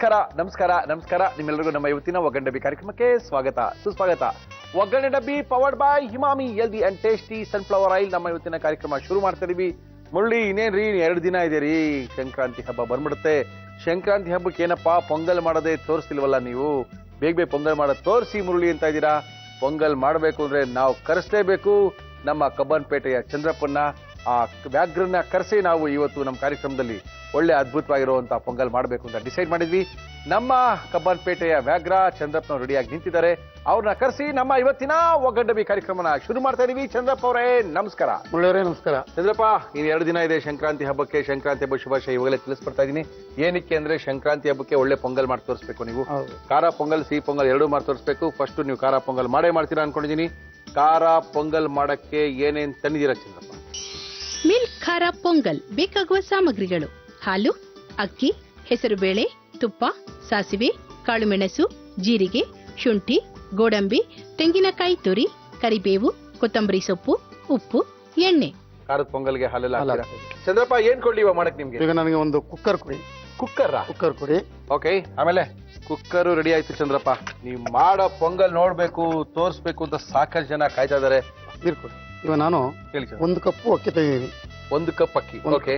ನಮಸ್ಕಾರ ನಿಮ್ಮೆಲ್ಲರಿಗೂ ನಮ್ಮ ಇವತ್ತಿನ ಒಗ್ಗರಣೆ ಡಬ್ಬಿ ಕಾರ್ಯಕ್ರಮಕ್ಕೆ ಸ್ವಾಗತ ಸುಸ್ವಾಗತ. ಒಗ್ಗರಣೆ ಡಬ್ಬಿ powered by Emami healthy and tasty sunflower oil. ನಮ್ಮ ಇವತ್ತಿನ ಕಾರ್ಯಕ್ರಮ ಶುರು ಮಾಡ್ತಾ ಇದೀವಿ. ಮುರಳಿ ಇನ್ನೇನ್ರಿ 2 ದಿನ ಇದೆ ರೀ, ಸಂಕ್ರಾಂತಿ ಹಬ್ಬ ಬಂದ್ಬಿಡುತ್ತೆ. ಸಂಕ್ರಾಂತಿ ಹಬ್ಬಕ್ಕೆ ಏನಪ್ಪಾ ಪೊಂಗಲ್ ಮಾಡೋದೇ ತೋರಿಸ್ತಿಲ್ವಲ್ಲ ನೀವು? ಬೇಗ ಪೊಂಗಲ್ ಮಾಡೋದು ತೋರಿಸಿ ಮುರಳಿ ಅಂತ ಇದ್ದೀರಾ. ಪೊಂಗಲ್ ಮಾಡಬೇಕು ಅಂದ್ರೆ ನಾವು ಕರೆಸಲೇಬೇಕು ನಮ್ಮ ಕಬ್ಬನ್ಪೇಟೆಯ ಚಂದ್ರಪ್ಪನ್ನ. ಆ ವ್ಯಾಘ್ರನ್ನ ಕರೆಸಿ ನಾವು ಇವತ್ತು ನಮ್ಮ ಕಾರ್ಯಕ್ರಮದಲ್ಲಿ ಒಳ್ಳೆ ಅದ್ಭುತವಾಗಿರುವಂತಹ ಪೊಂಗಲ್ ಮಾಡಬೇಕು ಅಂತ ಡಿಸೈಡ್ ಮಾಡಿದ್ವಿ. ನಮ್ಮ ಕಬ್ಬನ್ಪೇಟೆಯ ವ್ಯಾಘ್ರ ಚಂದ್ರಪ್ಪನವ್ರು ರೆಡಿಯಾಗಿ ನಿಂತಿದ್ದಾರೆ. ಅವ್ರನ್ನ ಕರೆಸಿ ನಮ್ಮ ಇವತ್ತಿನ ಒಗ್ಗಡ್ಡಬಿ ಕಾರ್ಯಕ್ರಮನ ಶುರು ಮಾಡ್ತಾ ಇದೀವಿ. ಚಂದ್ರಪ್ಪ ಅವರೇ ನಮಸ್ಕಾರ. ಮುಳ್ಳವರೇ ನಮಸ್ಕಾರ. ಚಂದ್ರಪ್ಪ, ಇನ್ನು 2 ದಿನ ಇದೆ ಸಂಕ್ರಾಂತಿ ಹಬ್ಬಕ್ಕೆ. ಸಂಕ್ರಾಂತಿ ಹಬ್ಬ ಶುಭಾಶಯ ಇವಾಗಲೇ ತಿಳಿಸ್ಬಿಡ್ತಾ ಇದೀನಿ. ಏನಕ್ಕೆ ಅಂದ್ರೆ ಸಂಕ್ರಾಂತಿ ಹಬ್ಬಕ್ಕೆ ಒಳ್ಳೆ ಪೊಂಗಲ್ ಮಾಡಿ ತೋರಿಸ್ಬೇಕು ನೀವು. ಖಾರ ಪೊಂಗಲ್ ಸಿಹಿ ಪೊಂಗಲ್ ಎರಡೂ ಮಾಡಿ ತೋರಿಸ್ಬೇಕು. ಫಸ್ಟ್ ನೀವು ಖಾರ ಪೊಂಗಲ್ ಮಾಡ್ತೀರಾ ಅನ್ಕೊಂಡಿದೀನಿ. ಖಾರ ಪೊಂಗಲ್ ಮಾಡಕ್ಕೆ ಏನೇನ್ ತಂದಿದ್ದೀರಾ ಚಂದ್ರಪ್ಪ? ಮಿಲ್ಕ್ ಖಾರ ಪೊಂಗಲ್ ಬೇಕಾಗುವ ಸಾಮಗ್ರಿಗಳು: ಹಾಲು, ಅಕ್ಕಿ, ಹೆಸರುಬೇಳೆ, ತುಪ್ಪ, ಸಾಸಿವೆ, ಕಾಳುಮೆಣಸು, ಜೀರಿಗೆ, ಶುಂಠಿ, ಗೋಡಂಬಿ, ತೆಂಗಿನಕಾಯಿ ತುರಿ, ಕರಿಬೇವು, ಕೊತ್ತಂಬರಿ ಸೊಪ್ಪು, ಉಪ್ಪು, ಎಣ್ಣೆ. ಖಾರದ ಪೊಂಗಲ್ಗೆ ಹಾಲೆಲ್ಲ ಹಾಕ್ತೀರಾ? ಚಂದ್ರಪ್ಪ ಏನ್ ಕೊಡ್ಲಿ ಇವಾಗ ಮಾಡಕ್ ನಿಮ್ಗೆ? ಈಗ ನನಗೆ ಒಂದು ಕುಕ್ಕರ್ ಕೊಡಿ. ಕುಕ್ಕರ್ ಕೊಡಿ. ಓಕೆ, ಆಮೇಲೆ ಕುಕ್ಕರ್ ರೆಡಿ ಆಯ್ತು ಚಂದ್ರಪ್ಪ. ನೀವು ಮಾಡೋ ಪೊಂಗಲ್ ನೋಡ್ಬೇಕು ತೋರಿಸ್ಬೇಕು ಅಂತ ಸಾಕಷ್ಟು ಜನ ಕಾಯ್ತಾ ಇದಾರೆ. ನೀರು ಕೊಡಿ. ಇವಾಗ ನಾನು 1 ಕಪ್ ಅಕ್ಕಿ ತೆಗೆದಿದ್ದೀನಿ. 1 ಕಪ್ ಅಕ್ಕಿ. ಓಕೆ,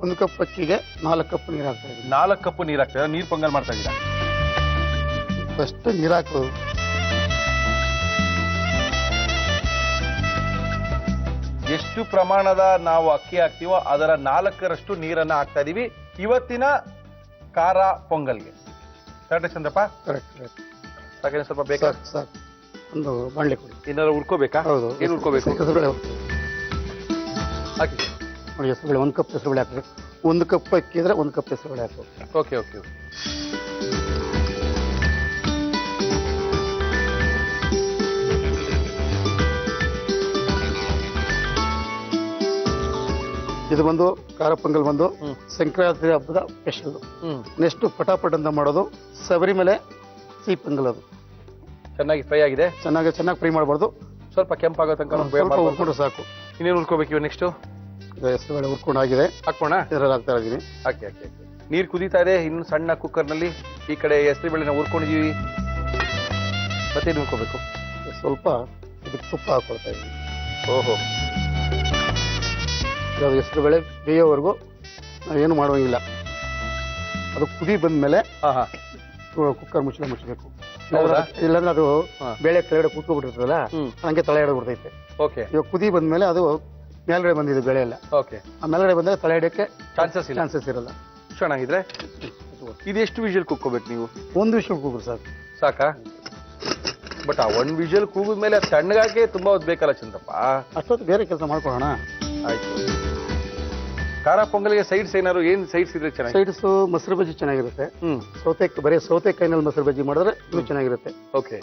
1 ಕಪ್ ಅಕ್ಕಿಗೆ 4 ಕಪ್ ನೀರು ಹಾಕ್ತಾ ಇದ್ದೀನಿ. 4 ಕಪ್ ನೀರು ಹಾಕ್ತೀರಾ? ನೀರ್ ಪೊಂಗಲ್ ಮಾಡ್ತಾ ಇದ್ದೀರಾ? ಫಸ್ಟ್ ನೀರು ಹಾಕೋದು. ಎಷ್ಟು ಪ್ರಮಾಣದ ನಾವು ಅಕ್ಕಿ ಹಾಕ್ತೀವೋ ಅದರ 4ರಷ್ಟು ನೀರನ್ನ ಹಾಕ್ತಾ ಇದೀವಿ ಇವತ್ತಿನ ಖಾರ ಪೊಂಗಲ್ಗೆ. ಕರೆಕ್ಟ್ ಚಂದ್ರಪ್ಪ? ಕರೆಕ್ಟ್. ಸಾಕೇನು ಸ್ವಲ್ಪ ಬೇಕಾ? ಸಾಕು. ಒಂದು ಬಾಣಲೆ ಕೊಡಿ. ಏನಾದ್ರು ಉರ್ಕೋಬೇಕಾ? ಹೌದು. ಏನು ಉರ್ಕೋಬೇಕು? ಹೆಸರುಬೇಳೆ ಹಾಕಿ ನೋಡಿ. ಹೆಸರುಬೇಳೆ 1 ಕಪ್ ಹೆಸರುಬೇಳೆ ಹಾಕಬೇಕು. 1 ಕಪ್ ಅಕ್ಕಿ ಇದ್ರೆ 1 ಕಪ್ ಹೆಸರುಬೇಳೆ ಹಾಕಬೇಕು. ಓಕೆ. ಇದು ಬಂದು ಖಾರ ಪೊಂಗಲ್ ಬಂದು ಸಂಕ್ರಾಂತಿ ಹಬ್ಬದ ಸ್ಪೆಷಲ್. ನೆಕ್ಸ್ಟ್ ಪಟಾಪಟ್ ಅಂತ ಮಾಡೋದು ಶಬರಿಮಲೆ ಸಿಹಿ ಪೊಂಗಲ್. ಅದು ಚೆನ್ನಾಗಿ ಫ್ರೈ ಆಗಿದೆ. ಚೆನ್ನಾಗಿ ಫ್ರೈ ಮಾಡಬಾರ್ದು. ಸ್ವಲ್ಪ ಕೆಂಪಾಗೋ ತನಕ ಹುರ್ಕೊಂಡ್ರೆ ಸಾಕು. ಇನ್ನೇನು ಉರ್ಕೋಬೇಕು ಇವ? ನೆಕ್ಸ್ಟ್ ಹೆಸರುಬೇಳೆ ಹುರ್ಕೊಂಡು ಆಗಿದೆ. ಹಾಕೋಣ. ಇದರಲ್ಲಿ ಹಾಕ್ತಾ ಇದ್ದೀನಿ. ಹಾಕಿ. ನೀರು ಕುದೀತಾ ಇದೆ ಇನ್ನು ಸಣ್ಣ ಕುಕ್ಕರ್ ನಲ್ಲಿ. ಈ ಕಡೆ ಹೆಸರು ಬೇಳೆನ ಹುರ್ಕೊಂಡಿದೀವಿ. ಮತ್ತೆ ಉರ್ಕೋಬೇಕು. ಸ್ವಲ್ಪ ಇದಕ್ಕೆ ತುಪ್ಪ ಹಾಕೊಳ್ತಾ ಇದ್ದೀನಿ. ಓಹೋ, ಅದು ಹೆಸರು ಬೇಳೆ ಬೇಯೋವರೆಗೂ ಏನು ಮಾಡುವಂಗಿಲ್ಲ. ಅದು ಕುದಿ ಬಂದ್ಮೇಲೆ ಕುಕ್ಕರ್ ಮುಚ್ಚಬೇಕು. ಇಲ್ಲಾಂದ್ರೆ ಅದು ಬೇಳೆ ಕೆಳಗಡೆ ಕೂತ್ಕೊಬಿಟ್ಟಿರ್ತದಲ್ಲ, ಹಂಗೆ ತಲೆ ಹಿಡಿದ್ಬಿಡ್ತೈತೆ. ಓಕೆ. ಇವಾಗ ಕುದಿ ಬಂದ್ಮೇಲೆ ಅದು ಮೇಲ್ಗಡೆ ಬಂದಿದೆ ಬೇಳೆ ಎಲ್ಲ. ಓಕೆ. ಆ ಮೇಲ್ಗಡೆ ಬಂದಾಗ ತಲೆ ಹಿಡಿಯಕ್ಕೆ ಚಾನ್ಸಸ್ ಇರಲ್ಲ. ಚೆನ್ನಾಗಿದ್ರೆ ಇದೆಷ್ಟು ವಿಷಲ್ ಕೂಗ್ಕೋಬೇಕು ನೀವು? 1 ವಿಷಲ್ ಕೂಗ್ರು ಸಾಕಾ? ಬಟ್ ಆ 1 ವಿಷಲ್ ಕೂಗಿದ್ಮೇಲೆ ತಣ್ಣಗಾಕೆ ತುಂಬಾ ಹೊತ್ತು ಬೇಕಲ್ಲ ಚಂದ್ರಪ್ಪ? ಅಷ್ಟೊತ್ತು ಬೇರೆ ಕೆಲಸ ಮಾಡ್ಕೊಳ್ಳೋಣ. ಆಯ್ತು. ಖಾರ ಪೊಂಗಲ್ಗೆ ಸೈಡ್ಸ್ ಏನಾದ್ರು ಏನ್ ಸೈಡ್ಸ್ ಇದ್ರೆ ಚೆನ್ನಾಗಿ? ಸೈಡ್ಸ್ ಮೊಸರು ಬಜ್ಜಿ ಚೆನ್ನಾಗಿರುತ್ತೆ. ಬರೀ ಸೌತೆಕಾಯಿನಲ್ಲಿ ಮೊಸರು ಬಜ್ಜಿ ಮಾಡಿದ್ರೆ ಇದು ಚೆನ್ನಾಗಿರುತ್ತೆ. ಓಕೆ.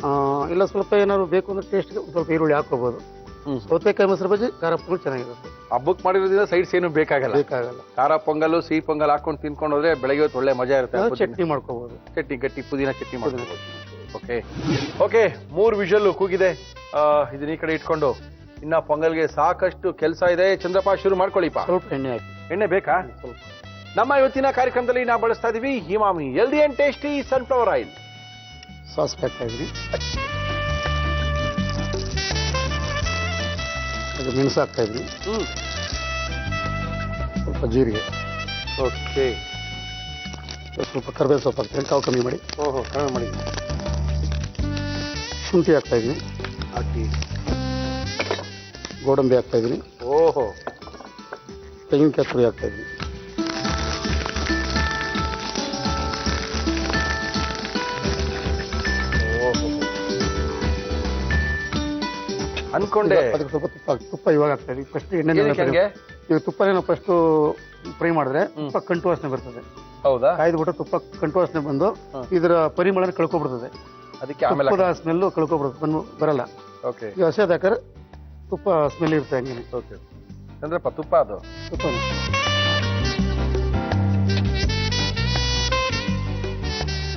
ಇಲ್ಲ ಸ್ವಲ್ಪ ಏನಾದ್ರು ಬೇಕು ಅಂದ್ರೆ ಟೇಸ್ಟ್ ಸ್ವಲ್ಪ ಈರುಳ್ಳಿ ಹಾಕೋಬಹುದು. ಸೌತೆಕಾಯಿ ಮೊಸರು ಬಜ್ಜಿ ಖಾರ ಪೊಂಗಲ್ ಚೆನ್ನಾಗಿರುತ್ತೆ. ಹಬ್ಬಕ್ಕೆ ಮಾಡಿರೋದ್ರಿಂದ ಸೈಡ್ಸ್ ಏನು ಬೇಕಾಗಲ್ಲ. ಖಾರ ಪೊಂಗಲ್ ಸಿಹಿ ಪೊಂಗಲ್ ಹಾಕೊಂಡು ತಿನ್ಕೊಂಡು ಹೋದ್ರೆ ಬೆಳಗ್ಗೆ ಹೊತ್ತು ಒಳ್ಳೆ ಮಜಾ ಇರುತ್ತೆ. ಚಟ್ನಿ ಮಾಡ್ಕೋಬಹುದು. ಗಟ್ಟಿ ಪುದೀನ ಚಟ್ನಿ ಮಾಡ್ಕೋಬಹುದು. ಓಕೆ. 3 ವಿಷಲ್ ಕೂಗಿದೆ. ಇದನ್ನ ಈ ಕಡೆ ಇಟ್ಕೊಂಡು ಇನ್ನ ಪೊಂಗಲ್ಗೆ ಸಾಕಷ್ಟು ಕೆಲಸ ಇದೆ. ಚಂದ್ರಪ್ಪ ಶುರು ಮಾಡ್ಕೊಳ್ಳಿಪ್ಪ. ಸ್ವಲ್ಪ ಎಣ್ಣೆ ಹಾಕಿ. ಎಣ್ಣೆ ಬೇಕಾ? ಸ್ವಲ್ಪ. ನಮ್ಮ ಇವತ್ತಿನ ಕಾರ್ಯಕ್ರಮದಲ್ಲಿ ನಾವು ಬಳಸ್ತಾ ಇದೀವಿ Emami healthy and tasty sunflower oil. ಸಾಸ್ ಹಾಕ್ತಾ ಇದ್ರಿ. ಮೆಣಸು ಹಾಕ್ತಾ ಇದ್ರಿ. ಸ್ವಲ್ಪ ಜೀರಿಗೆ. ಓಕೆ. ಸ್ವಲ್ಪ ಕರಿಬೇವು ಸೊಪ್ಪು ಹಾಕ್ತೀನಿ. ಕಾವು ಕಮ್ಮಿ ಮಾಡಿ. ಓಹೋ, ಕಡಿಮೆ ಮಾಡಿ. ಶುಂಠಿ ಹಾಕ್ತಾ ಇದ್ದೀನಿ. ಹಾಕಿ. ಗೋಡಂಬಿ ಹಾಕ್ತಾ ಇದ್ದೀನಿ. ಓಹೋ. ತೆಂಗಿನಕಾಯಿ ತುರಿ ಹಾಕ್ತಾ ಇದ್ದೀನಿ. ಅನ್ಕೊಂಡೆ. ಅದಕ್ಕೆ ಸ್ವಲ್ಪ ತುಪ್ಪ ಇವಾಗ ಹಾಕ್ತಾ ಇದೀವಿ. ಫಸ್ಟ್ ಎಣ್ಣೆ ಈಗ ತುಪ್ಪನೇ ಫಸ್ಟ್ ಫ್ರೈ ಮಾಡಿದ್ರೆ ತುಪ್ಪ ಕಂಟು ವಾಸನೆ ಬರ್ತದೆ. ಹೌದಾ? ಕಾಯ್ದುಬಿಟ್ಟು ತುಪ್ಪ ಕಂಟು ವಾಸನೆ ಬಂದು ಇದರ ಪರಿಮಳ ಕಳ್ಕೊಬಿಡ್ತದೆ. ಅದಕ್ಕೆ ತುಪ್ಪದ ಸ್ಮೆಲ್ಲು ಕಳ್ಕೊಬಿಡುತ್ತೆ, ಬರಲ್ಲ. ಓಕೆ. ಈಗ ಹಸಿ ಹಾಕಿದ್ರೆ ತುಪ್ಪ ಸ್ಮೆಲ್ ಇರುತ್ತೆ ಹಂಗೆ. ಓಕೆ ಚಂದ್ರಪ್ಪ, ತುಪ್ಪ ಅದು ತುಪ್ಪ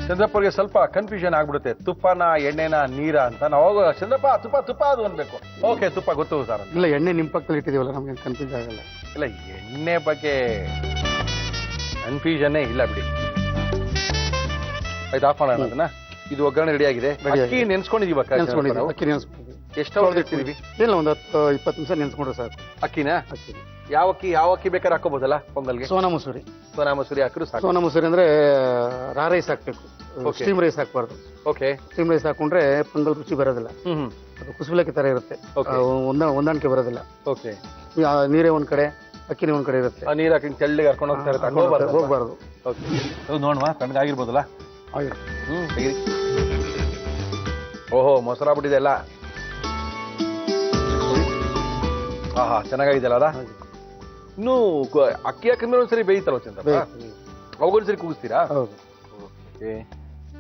ಚಂದ್ರಪ್ಪಗೆ ಸ್ವಲ್ಪ ಕನ್ಫ್ಯೂಷನ್ ಆಗ್ಬಿಡುತ್ತೆ. ತುಪ್ಪನ ಎಣ್ಣೆನ ನೀರ ಅಂತ. ನಾವು ಚಂದ್ರಪ್ಪ ತುಪ್ಪ ಅದು ಅನ್ಬೇಕು. ಓಕೆ, ತುಪ್ಪ ಗೊತ್ತು ಸರ್. ಇಲ್ಲ, ಎಣ್ಣೆ ನಿಮ್ಮ ಪಕ್ಕದಲ್ಲಿ ಇಟ್ಟಿದೀವಲ್ಲ, ನಮ್ಗೆ ಕನ್ಫ್ಯೂಸ್ ಆಗಲ್ಲ. ಇಲ್ಲ, ಎಣ್ಣೆ ಬಗ್ಗೆ ಕನ್ಫ್ಯೂಷನ್ನೇ ಇಲ್ಲ ಬಿಡಿ. ಆಯ್ತು, ಆಫ್ ಮಾಡೋಣ ಅದನ್ನ. ಇದು ಒಗ್ಗರಣೆ ರೆಡಿ ಆಗಿದೆ. ಅಕ್ಕಿ ನೆನ್ಸ್ಕೊಂಡಿದೀವಿ ಅಕ್ಕಿ ನೆನೆಸ್ಕೊಂಡಿದ್ದೀವಿ. ಎಷ್ಟು ಅವರ್ ಇಡ್ತಿದೀವಿ? ಇಲ್ಲ, ಒಂದು 10-20 ನಿಮಿಷ ನೆನೆಸ್ಕೊಂಡ್ರೆ ಸಾಕು. ಅಕ್ಕಿನ ಅಕ್ಕಿ ಯಾವ ಅಕ್ಕಿ ಬೇಕಾದ್ರೆ ಹಾಕೋಬಹುದಲ್ಲ ಪೊಂಗಲ್ಗೆ? ಸೋನಾ ಮಸೂರಿ ಹಾಕಿದ್ರು ಸಾಕು. ಸೋನಾ ಮಸೂರಿ ಅಂದ್ರೆ ರಾ ರೈಸ್ ಹಾಕ್ಬೇಕು, ಸ್ಟೀಮ್ ರೈಸ್ ಹಾಕ್ಬಾರ್ದು. ಓಕೆ. ಸ್ಟೀಮ್ ರೈಸ್ ಹಾಕೊಂಡ್ರೆ ಪೊಂಗಲ್ ರುಚಿ ಬರೋದಿಲ್ಲ. ಅದು ಕುಸುಬಲಕ್ಕಿ ತರ ಇರುತ್ತೆ, ಹೊಂದಾಣಿಕೆ ಬರೋದಿಲ್ಲ. ಓಕೆ. ನೀರೇ ಒಂದ್ ಕಡೆ, ಅಕ್ಕಿನೇ ಒಂದ್ ಕಡೆ ಇರುತ್ತೆ. ನೀರ್ ಹಾಕಿ ತೆಳ್ಳಿಗೆ ಕರ್ಕೊಂಡು ಹೋಗ್ತಾರೆ, ಹೋಗ್ಬಾರ್ದು. ನೋಡುವ ತಣ್ಣಗಾಗಿರ್ಬೋದಲ್ಲ? ತೆಗೀರಿ. ಓಹೋ, ಮೊಸರಾ ಬಿಟ್ಟಿದೆ ಎಲ್ಲ. ಹಾ, ಚೆನ್ನಾಗಿದೆಯಲ್ಲ ಅದ. ಇನ್ನು ಅಕ್ಕಿ ಹಾಕಿದ್ಮೇಲೆ ಒಂದ್ಸರಿ ಬೇಯ್ತಲ್ಲ ಚಂದ್ರ, ಅವುಗೊಂದ್ಸರಿ ಕೂಗಿಸ್ತೀರಾ? ಹೌದು.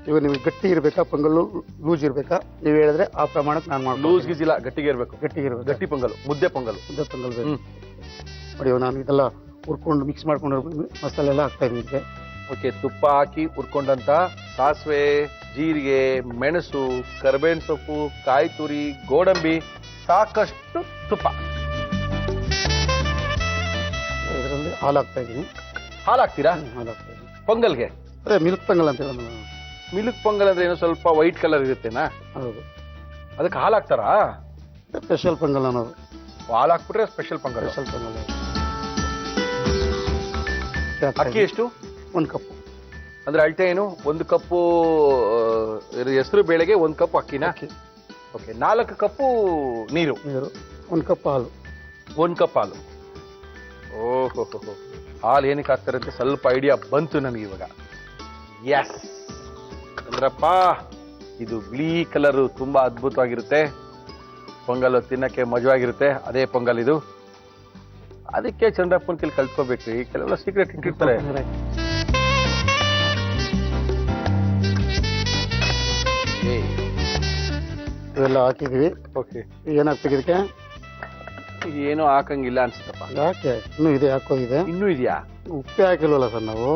ಇವಾಗ ನಿಮ್ಗೆ ಗಟ್ಟಿ ಇರ್ಬೇಕಾ ಪೊಂಗಲ್ಲು, ಲೂಸ್ ಇರ್ಬೇಕಾ ನೀವು ಹೇಳಿದ್ರೆ ಆ ಪ್ರಮಾಣಕ್ಕೆ ನಾನು ಮಾಡಿ. ಲೂಸ್ ಗೀಸ್ ಇಲ್ಲ, ಗಟ್ಟಿಗೆ ಇರ್ಬೇಕು. ಗಟ್ಟಿ ಪೊಂಗಲ್, ಮುದ್ದೆ ಪೊಂಗಲ್. ನೋಡಿ, ನಾನು ಇದೆಲ್ಲ ಹುರ್ಕೊಂಡು ಮಿಕ್ಸ್ ಮಾಡ್ಕೊಂಡು ಮಸಾಲೆ ಎಲ್ಲ ಹಾಕ್ತಾ ಇದ್ದೀನಿ. ಓಕೆ. ತುಪ್ಪ ಹಾಕಿ ಹುರ್ಕೊಂಡಂತ ಸಾಸಿವೆ, ಜೀರಿಗೆ, ಮೆಣಸು, ಕರಿಬೇವಿನ ಸೊಪ್ಪು, ಕಾಯಿ ತುರಿ, ಗೋಡಂಬಿ, ಸಾಕಷ್ಟು ತುಪ್ಪ. ಇದರಲ್ಲಿ ಹಾಲು ಹಾಕ್ತಾ ಇದ್ದೀನಿ. ಹಾಲು ಹಾಕ್ತೀರಾ? ಹಾಲು ಹಾಕ್ತಾ ಇದ್ದೀನಿ ಪೊಂಗಲ್ಗೆ. ಅದೇ ಮಿಲ್ಕ್ ಪೊಂಗಲ್ ಅಂತ ಹೇಳೋದು. ಮಿಲ್ಕ್ ಪೊಂಗಲ್ ಅಂದ್ರೆ ಏನು ಸ್ವಲ್ಪ ವೈಟ್ ಕಲರ್ ಇರುತ್ತೇನಾ? ಹೌದು. ಅದಕ್ಕೆ ಹಾಲು ಹಾಕ್ತಾರಾ? ಸ್ಪೆಷಲ್ ಪೊಂಗಲ್ ಅನ್ನೋದು. ಹಾಲು ಹಾಕ್ಬಿಟ್ರೆ ಸ್ಪೆಷಲ್ ಪೊಂಗಲ್. ಸ್ಪೆಷಲ್ ಪೊಂಗಲ್. ಅಕ್ಕಿ ಎಷ್ಟು? 1 ಕಪ್. ಅಂದ್ರೆ ಅಳತೆ ಏನು? 1 ಕಪ್ಪು ಹೆಸರು ಬೇಳೆಗೆ 1 ಕಪ್ ಅಕ್ಕಿನ. ಓಕೆ. 4 ಕಪ್ಪು ನೀರು. 1 ಕಪ್ ಹಾಲು. 1 ಕಪ್ ಹಾಲು. ಓಹೋ, ಹಾಲು ಏನಕ್ಕೆ ಹಾಕ್ತಾರೆ ಅಂತ ಸ್ವಲ್ಪ ಐಡಿಯಾ ಬಂತು ನನಗೆ ಇವಾಗ. ಎಸ್ ಚಂದ್ರಪ್ಪ, ಇದು ಬಿಳಿ ಕಲರು ತುಂಬಾ ಅದ್ಭುತವಾಗಿರುತ್ತೆ. ಪೊಂಗಲ್ ತಿನ್ನಕ್ಕೆ ಮಜವಾಗಿರುತ್ತೆ. ಅದೇ ಪೊಂಗಲ್ ಇದು. ಅದಕ್ಕೆ ಚಂದ್ರಪ್ಪನ ಕೈಲಿ ಕಲ್ತ್ಕೋಬೇಕ್ರಿ. ಕೆಲವೆಲ್ಲ ಸೀಕ್ರೆಟ್ ಇಟ್ಟಿರ್ತಾರೆ. ಇವೆಲ್ಲ ಹಾಕಿದೀವಿ. ಓಕೆ. ಏನಾಗ್ಬೇಕು ಇದಕ್ಕೆ? ಏನೋ ಹಾಕಂಗಿಲ್ಲ ಅನ್ಸುತ್ತಪ್ಪ. ಯಾಕೆ? ಇನ್ನೂ ಇದೆ, ಹಾಕೋದಿದೆ. ಇನ್ನೂ ಇದೆಯಾ? ಉಪ್ಪೇ ಹಾಕಿಲ್ವಲ್ಲ ಸರ್ ನಾವು.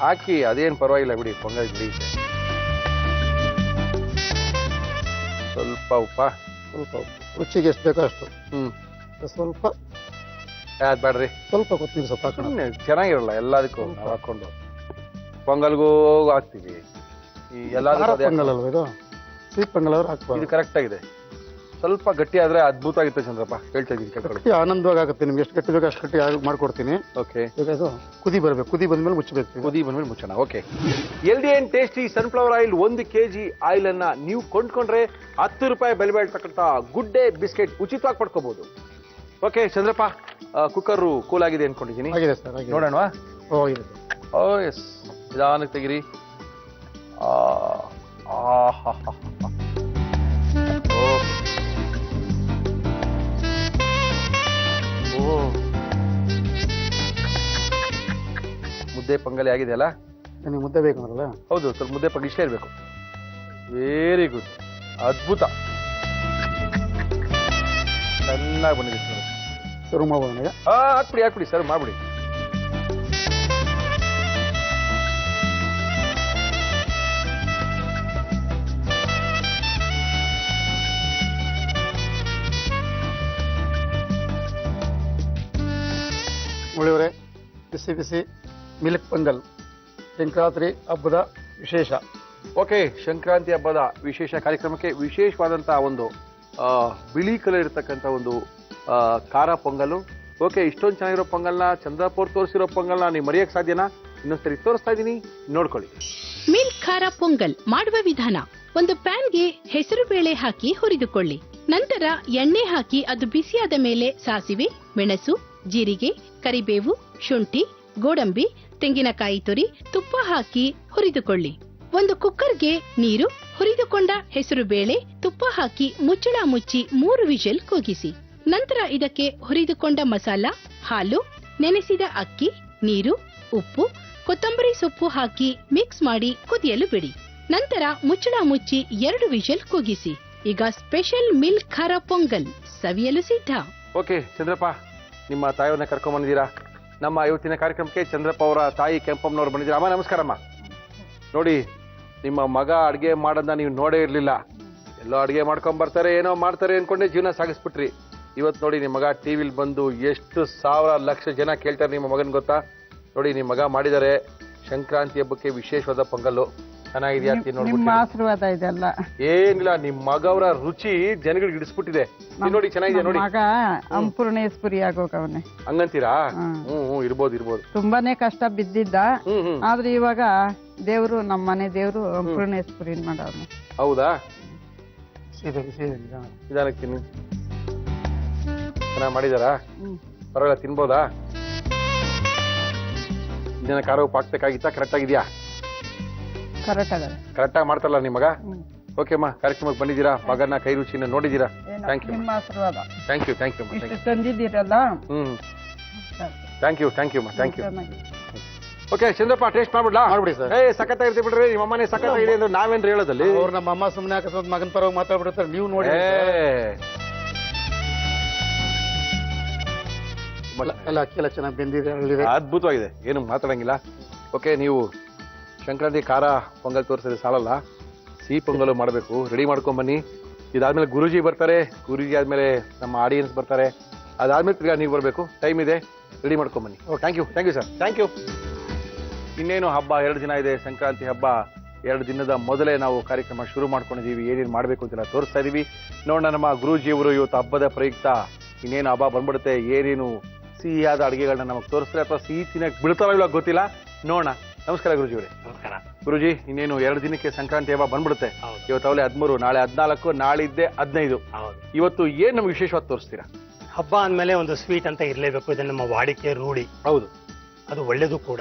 ಹಾಕಿ, ಅದೇನು ಪರವಾಗಿಲ್ಲ ಬಿಡಿ, ಪೊಂಗಲ್ ಬಿಡಿ. ಸ್ವಲ್ಪ ಉಪ್ಪ, ರುಚಿಗೆ ಎಷ್ಟು ಬೇಕೋ ಅಷ್ಟು. ಸ್ವಲ್ಪ ಯಾವ್ದು ಬೇಡ್ರಿ, ಸ್ವಲ್ಪ ಕೊತ್ತಂಬರಿ ಸೊಪ್ಪು ಹಾಕೋಣ. ಚೆನ್ನಾಗಿರಲ್ಲ ಎಲ್ಲದಕ್ಕೂ ನಾವು ಹಾಕೊಂಡು. ಪೊಂಗಲ್ಗೂ ಹಾಕ್ತೀವಿ. ಈ ಎಲ್ಲದಕ್ಕೂ ಪೊಂಗಲ್ ಅಲ್ವಾ ಇದು? ಸ್ವೀಟ್ ಪೊಂಗಲ್ ಅವ್ರು ಹಾಕ್ಬೋದು. ಇದು ಕರೆಕ್ಟ್ ಆಗಿದೆ. ಸ್ವಲ್ಪ ಗಟ್ಟಿ ಆದ್ರೆ ಅದ್ಭುತ ಆಗಿತ್ತು ಚಂದ್ರಪ್ಪ. ಹೇಳ್ತಾ ಇದ್ದೀನಿ, ಗಟ್ಟಿ ಆನಂದವಾಗಿ ಆಗುತ್ತೆ. ನಿಮ್ಗೆ ಎಷ್ಟು ಗಟ್ಟಿ ಬೇಕು ಅಷ್ಟು ಗಟ್ಟಿ ಮಾಡ್ಕೊಡ್ತೀನಿ. ಓಕೆ. ಈಗ ಇದು ಕುದಿ ಬರಬೇಕು. ಕುದಿ ಬಂದ್ಮೇಲೆ ಮುಚ್ಚಬೇಕು. ಕುದಿ ಬಂದ್ಮೇಲೆ ಮುಚ್ಚೋಣ. Okay. Healthy and tasty sunflower oil 1 kg oil ಅನ್ನ ನೀವು ಕೊಂಡ್ಕೊಂಡ್ರೆ 10 ರೂಪಾಯಿ ಬೆಲೆ ಬಾಳ್ತಕ್ಕಂಥ ಗುಡ್ ಡೇ ಬಿಸ್ಕೆಟ್ ಉಚಿತವಾಗಿ ಪಡ್ಕೋಬಹುದು. ಓಕೆ ಚಂದ್ರಪ್ಪ, ಕುಕ್ಕರ್ ಕೂಲ್ ಆಗಿದೆ ಅನ್ಕೊಂಡಿದ್ದೀನಿ. ಆಗಿದೆ ಸರ್. ನೋಡೋಣ. ಹೋಗಿದೆ. ಓ ಎಸ್. ನಿಧಾನಕ್ಕೆ ತೆಗಿರಿ. ಮುದ್ದೆ ಪೊಂಗಲ್ ಆಗಿದೆಯಲ್ಲ? ನಿಮಗೆ ಮುದ್ದೆ ಬೇಕು ಅಲ್ಲ? ಹೌದು, ಸ್ವಲ್ಪ ಮುದ್ದೆ ಪೊಂಗಲ್ ಇಷ್ಟೇ ಇರಬೇಕು. ವೆರಿ ಗುಡ್, ಅದ್ಭುತ, ಚೆನ್ನಾಗಿ ಬಂದಿದೆ. ಸರ್ವ್ ಮಾಡ್ಬೋಣ? ಹಾಕ್ಬಿಡಿ ಸರ್ವ್ ಮಾಡ್ಬಿಡಿ. ಮುಳಿಯವರೇ, ಬಿಸಿ ಬಿಸಿ ಮಿಲ್ಕ್ ಪೊಂಗಲ್ ಸಂಕ್ರಾಂತಿ ಹಬ್ಬದ ವಿಶೇಷ. ಓಕೆ, ಸಂಕ್ರಾಂತಿ ಹಬ್ಬದ ವಿಶೇಷ ಕಾರ್ಯಕ್ರಮಕ್ಕೆ ವಿಶೇಷವಾದಂತಹ ಒಂದು ಬಿಳಿ ಕಲರ್ ಇರತಕ್ಕಂಥ ಒಂದು ಖಾರ ಪೊಂಗಲು. ಓಕೆ, ಇಷ್ಟೊಂದು ಚೆನ್ನಾಗಿರೋ ಪೊಂಗಲ್ನ ಚಂದ್ರಪುರ್ ತೋರಿಸಿರೋ ಪೊಂಗಲ್ನ ನೀವು ಮರೆಯಕ್ಕೆ ಸಾಧ್ಯನಾ? ಇನ್ನೊಂದ್ಸರಿ ತೋರಿಸ್ತಾ ಇದ್ದೀನಿ, ನೋಡ್ಕೊಳ್ಳಿ. ಮಿಲ್ಕ್ ಖಾರ ಪೊಂಗಲ್ ಮಾಡುವ ವಿಧಾನ: ಒಂದು ಪ್ಯಾನ್ಗೆ ಹೆಸರು ಬೇಳೆ ಹಾಕಿ ಹುರಿದುಕೊಳ್ಳಿ. ನಂತರ ಎಣ್ಣೆ ಹಾಕಿ ಅದು ಬಿಸಿಯಾದ ಮೇಲೆ ಸಾಸಿವೆ, ಮೆಣಸು, ಜೀರಿಗೆ, ಕರಿಬೇವು, ಶುಂಠಿ, ಗೋಡಂಬಿ, ತೆಂಗಿನಕಾಯಿ ತುರಿ, ತುಪ್ಪ ಹಾಕಿ ಹುರಿದುಕೊಳ್ಳಿ. ಒಂದು ಕುಕ್ಕರ್ಗೆ ನೀರು, ಹುರಿದುಕೊಂಡ ಹೆಸರು ಬೇಳೆ, ತುಪ್ಪ ಹಾಕಿ ಮುಚ್ಚಳ ಮುಚ್ಚಿ 3 ವಿಷಲ್ ಕೂಗಿಸಿ. ನಂತರ ಇದಕ್ಕೆ ಹುರಿದುಕೊಂಡ ಮಸಾಲ, ಹಾಲು, ನೆನೆಸಿದ ಅಕ್ಕಿ, ನೀರು, ಉಪ್ಪು, ಕೊತ್ತಂಬರಿ ಸೊಪ್ಪು ಹಾಕಿ ಮಿಕ್ಸ್ ಮಾಡಿ ಕುದಿಯಲು ಬಿಡಿ. ನಂತರ ಮುಚ್ಚಳ ಮುಚ್ಚಿ 2 ವಿಷಲ್ ಕೂಗಿಸಿ. ಈಗ ಸ್ಪೆಷಲ್ ಮಿಲ್ಕ್ ಖಾರ ಪೊಂಗಲ್ ಸವಿಯಲು ಸಿದ್ಧ. ಓಕೆ ಚಂದ್ರಪ್ಪ, ನಿಮ್ಮ ತಾಯಿಯವ್ರನ್ನ ಕರ್ಕೊಂಡ್ ಬಂದಿದ್ದೀರಾ ನಮ್ಮ ಇವತ್ತಿನ ಕಾರ್ಯಕ್ರಮಕ್ಕೆ. ಚಂದ್ರಪ್ಪ ಅವರ ತಾಯಿ ಕೆಂಪಮ್ಮನವ್ರು ಬಂದಿದ್ದೀರಾ. ಅಮ್ಮ ನಮಸ್ಕಾರಮ್ಮ. ನೋಡಿ, ನಿಮ್ಮ ಮಗ ಅಡ್ಗೆ ಮಾಡೋದನ್ನ ನೀವು ನೋಡೇ ಇರ್ಲಿಲ್ಲ. ಎಲ್ಲೋ ಅಡ್ಗೆ ಮಾಡ್ಕೊಂಡ್ ಬರ್ತಾರೆ, ಏನೋ ಮಾಡ್ತಾರೆ ಅನ್ಕೊಂಡೆ ಜೀವನ ಸಾಗಿಸ್ಬಿಟ್ರಿ. ಇವತ್ತು ನೋಡಿ, ನಿಮ್ಮ ಮಗ ಟಿವಿಲಿ ಬಂದು ಎಷ್ಟು ಸಾವಿರ ಲಕ್ಷ ಜನ ಕೇಳ್ತಾರೆ ನಿಮ್ಮ ಮಗನ್ ಗೊತ್ತಾ? ನೋಡಿ, ನಿಮ್ಮ ಮಗ ಮಾಡಿದ್ದಾರೆ ಸಂಕ್ರಾಂತಿ ಹಬ್ಬಕ್ಕೆ ವಿಶೇಷವಾದ ಪೊಂಗಲ್ಲು. ಚೆನ್ನಾಗಿದ್ಯಾ ನಿಮ್ಮ ತಿನ್ನೋಡ್ಬಿಟ್ಟು ಆಶೀರ್ವಾದ ಇದೆಲ್ಲ. ಏನಿಲ್ಲ ನಿಮ್ ಮಗವರ ರುಚಿ ಜನಗಳಿಗೆ ಹಿಡಿಸ್ಬಿಟ್ಟಿದೆ. ನೋಡಿ ಚೆನ್ನಾಗಿದೆ ನೋಡಿ. ಮಗ ಅಂಪೂರ್ಣೇಶ್ವರಿ ಆಗೋಗವನೆ. ಹಂಗಂತೀರಾ? ಹ್ಮ್. ಹ್ಮ್ ಇರ್ಬೋದು. ತುಂಬಾನೇ ಕಷ್ಟ ಬಿದ್ದಿದ್ದ. ಹ್ಮ್. ಆದ್ರೆ ಇವಾಗ ದೇವ್ರು, ನಮ್ಮ ಮನೆ ದೇವ್ರು ಅಂಪೂರ್ಣೇಶ್ವರಿ ಮಾಡವ್ನೆ. ಹೌದಾ? ಸೀದೆ ನಿಧಾನಕ್ಕೆ ತಿನ್ನಿ. ಚೆನ್ನಾಗಿ ಮಾಡಿದಾರಾ? ಹ್ಮ್. ಪರವಾಗಿಲ್ಲ, ತಿನ್ಬೋದಾ? ಇದನ್ನ ಖಾರ ಉಪ್ಪು ಹಾಕ್ಬೇಕಾಗಿತ್ತಾ? ಕರೆಕ್ಟ್ ಆಗಿದ್ಯಾ? ಕರೆಕ್ಟ್ ಆಗಲ್ಲ. ಕರೆಕ್ಟ್ ಆಗಿ ಮಾಡ್ತಾರಲ್ಲ ನಿಮ್ಮ ಮಗ? ಓಕೆ ಅಮ್ಮ, ಕಾರ್ಯಕ್ರಮಕ್ಕೆ ಬಂದಿದ್ದೀರಾ, ಮಗನ ಕೈ ರುಚಿನ ನೋಡಿದ್ದೀರಾ? Thank you. ನಿಮ್ಮ ಆಶೀರ್ವಾದ. ಥ್ಯಾಂಕ್ ಯು ಇಷ್ಟು ತಂದಿದ್ದೀರಲ್ಲ. ಥ್ಯಾಂಕ್ ಯು ಅಮ್ಮ, ಥ್ಯಾಂಕ್ ಯು. ಚೆನ್ನಾಗಿ. ಓಕೆ ಚಂದ್ರಪ್ಪ, ಟೇಸ್ಟ್ ಮಾಡ್ಬಿಡ್ಲಾ? ಮಾಡ್ಬಿಡಿ ಸರ್. ಸಖತ್ತಾಗಿರ್ತಿ ಬಿಡ್ರಿ, ನಿಮ್ಮ ಅಮ್ಮನೇ ಸಖತ್ತಾಗಿದೆ ಅಂದ್ರೆ ನಾವೇನ್ರಿ ಹೇಳೋದಲ್ಲಿ? ಅವ್ರು ನಮ್ಮ ಅಮ್ಮ ಸುಮ್ಮನೆ ಅಕಸ್ಮಾತ್ ಮಗನ ಪರವಾಗಿ ಮಾತಾಡ್ಬಿಡ್ತಾರೆ, ನೀವು ನೋಡಿ. ಎಲ್ಲ ಅಕ್ಕಿ ಎಲ್ಲ ಚೆನ್ನಾಗಿ ಬೆಂದಿದೆ. ಅದ್ಭುತವಾಗಿದೆ, ಏನು ಮಾತಾಡಂಗಿಲ್ಲ. ಓಕೆ, ನೀವು ಸಂಕ್ರಾಂತಿ ಖಾರ ಪೊಂಗಲ್ ತೋರಿಸಿದ್ರೆ ಸಾಲಲ್ಲ, ಸಿಹಿ ಪೊಂಗಲ್ ಮಾಡಬೇಕು. ರೆಡಿ ಮಾಡ್ಕೊಂಡ್ ಬನ್ನಿ. ಇದಾದ್ಮೇಲೆ ಗುರೂಜಿ ಬರ್ತಾರೆ, ಗುರೂಜಿ ಆದ್ಮೇಲೆ ನಮ್ಮ ಆಡಿಯನ್ಸ್ ಬರ್ತಾರೆ, ಅದಾದ್ಮೇಲೆ ತಿರ್ಗಾ ನೀವು ಬರಬೇಕು. ಟೈಮ್ ಇದೆ, ರೆಡಿ ಮಾಡ್ಕೊಂಡ್ ಬನ್ನಿ. Thank you sir, thank you. ಇನ್ನೇನು ಹಬ್ಬ 2 ದಿನ ಇದೆ, ಸಂಕ್ರಾಂತಿ ಹಬ್ಬ. 2 ದಿನದ ಮೊದಲೇ ನಾವು ಕಾರ್ಯಕ್ರಮ ಶುರು ಮಾಡ್ಕೊಂಡಿದ್ದೀವಿ. ಏನೇನು ಮಾಡಬೇಕು ಅಂತೆಲ್ಲ ತೋರಿಸ್ತಾ ಇದೀವಿ. ನೋಡೋಣ, ನಮ್ಮ ಗುರೂಜಿಯವರು ಇವತ್ತು ಹಬ್ಬದ ಪ್ರಯುಕ್ತ ಇನ್ನೇನು ಹಬ್ಬ ಬಂದ್ಬಿಡುತ್ತೆ, ಏನೇನು ಸಿಹಿಯಾದ ಅಡುಗೆಗಳನ್ನ ನಮಗೆ ತೋರಿಸ್ತಾರೆ ಅಥವಾ ಸಿಹಿ ತಿನ್ನಕ್ಕೆ ಬಿಡ್ತಾರೋ ಇಲ್ಲ ಗೊತ್ತಿಲ್ಲ. ನೋಡೋಣ. ನಮಸ್ಕಾರ ಗುರೂಜಿಯವರೇ. ನಮಸ್ಕಾರ ಗುರೂಜಿ, ಇನ್ನೇನು 2 ದಿನಕ್ಕೆ ಸಂಕ್ರಾಂತಿ ಹಬ್ಬ ಬಂದ್ಬಿಡುತ್ತೆ. ಹೌದು. ಇವತ್ತು ಅವಳೆ 13, ನಾಳೆ 14, ನಾಳಿದ್ದೆ 15. ಹೌದು. ಇವತ್ತು ಏನ್ ನಮ್ಗೆ ವಿಶೇಷವಾಗಿ ತೋರಿಸ್ತೀರಾ? ಹಬ್ಬ ಅಂದ್ಮೇಲೆ ಒಂದು ಸ್ವೀಟ್ ಅಂತ ಇರಲೇಬೇಕು. ಇದು ನಮ್ಮ ವಾಡಿಕೆ ರೂಢಿ. ಹೌದು. ಅದು ಒಳ್ಳೇದು ಕೂಡ.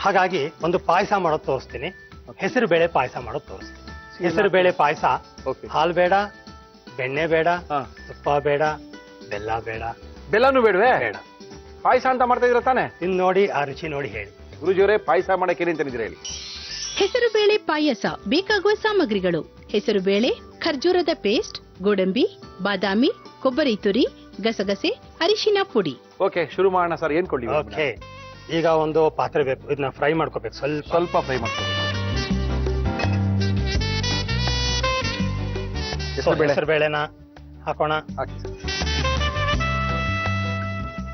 ಹಾಗಾಗಿ ಒಂದು ಪಾಯಸ ಮಾಡೋದು ತೋರಿಸ್ತೀನಿ. ಹೆಸರು ಬೇಳೆ ಪಾಯಸ ಮಾಡೋದು ತೋರಿಸ್ತೀನಿ. ಹೆಸರು ಬೇಳೆ ಪಾಯಸ ಓಕೆ. ಹಾಲು ಬೇಡ, ಬೆಣ್ಣೆ ಬೇಡ, ಹಾ. ತುಪ್ಪ ಬೇಡ, ಬೆಲ್ಲ ಬೇಡ. ಬೆಲ್ಲನೂ ಬೇಡವೇ? ಬೇಡ. ಪಾಯಸ ಅಂತ ಮಾಡ್ತಾ ಇದ್ರ ತಾನೆ? ತಿಂದು ನೋಡಿ, ಆ ರುಚಿ ನೋಡಿ ಹೇಳಿ. ಗುರೂಜಿಯವರೇ, ಪಾಯಸ ಮಾಡಕ್ಕೆ ಏನೇನು ತಂದಿದ್ದೀರಾ ಹೇಳಿ? ಹೆಸರುಬೇಳೆ ಪಾಯಸ ಬೇಕಾಗುವ ಸಾಮಗ್ರಿಗಳು: ಹೆಸರುಬೇಳೆ, ಖರ್ಜೂರದ ಪೇಸ್ಟ್, ಗೋಡಂಬಿ, ಬಾದಾಮಿ, ಕೊಬ್ಬರಿ ತುರಿ, ಗಸಗಸೆ, ಅರಿಶಿನ ಪುಡಿ. ಓಕೆ, ಶುರು ಮಾಡೋಣ ಸರ್. ಏನ್ ಕೊಡ್ಲಿ? ಓಕೆ, ಈಗ ಒಂದು ಪಾತ್ರೆ ಬೇಕು. ಇದನ್ನ ಫ್ರೈ ಮಾಡ್ಕೋಬೇಕು. ಸ್ವಲ್ಪ ಫ್ರೈ ಮಾಡ್ಕೊಳ್ಳಿ. ಹೆಸರು ಬೇಳೆನ ಹಾಕೋಣ. ಹಾಕಿ ಸರ್.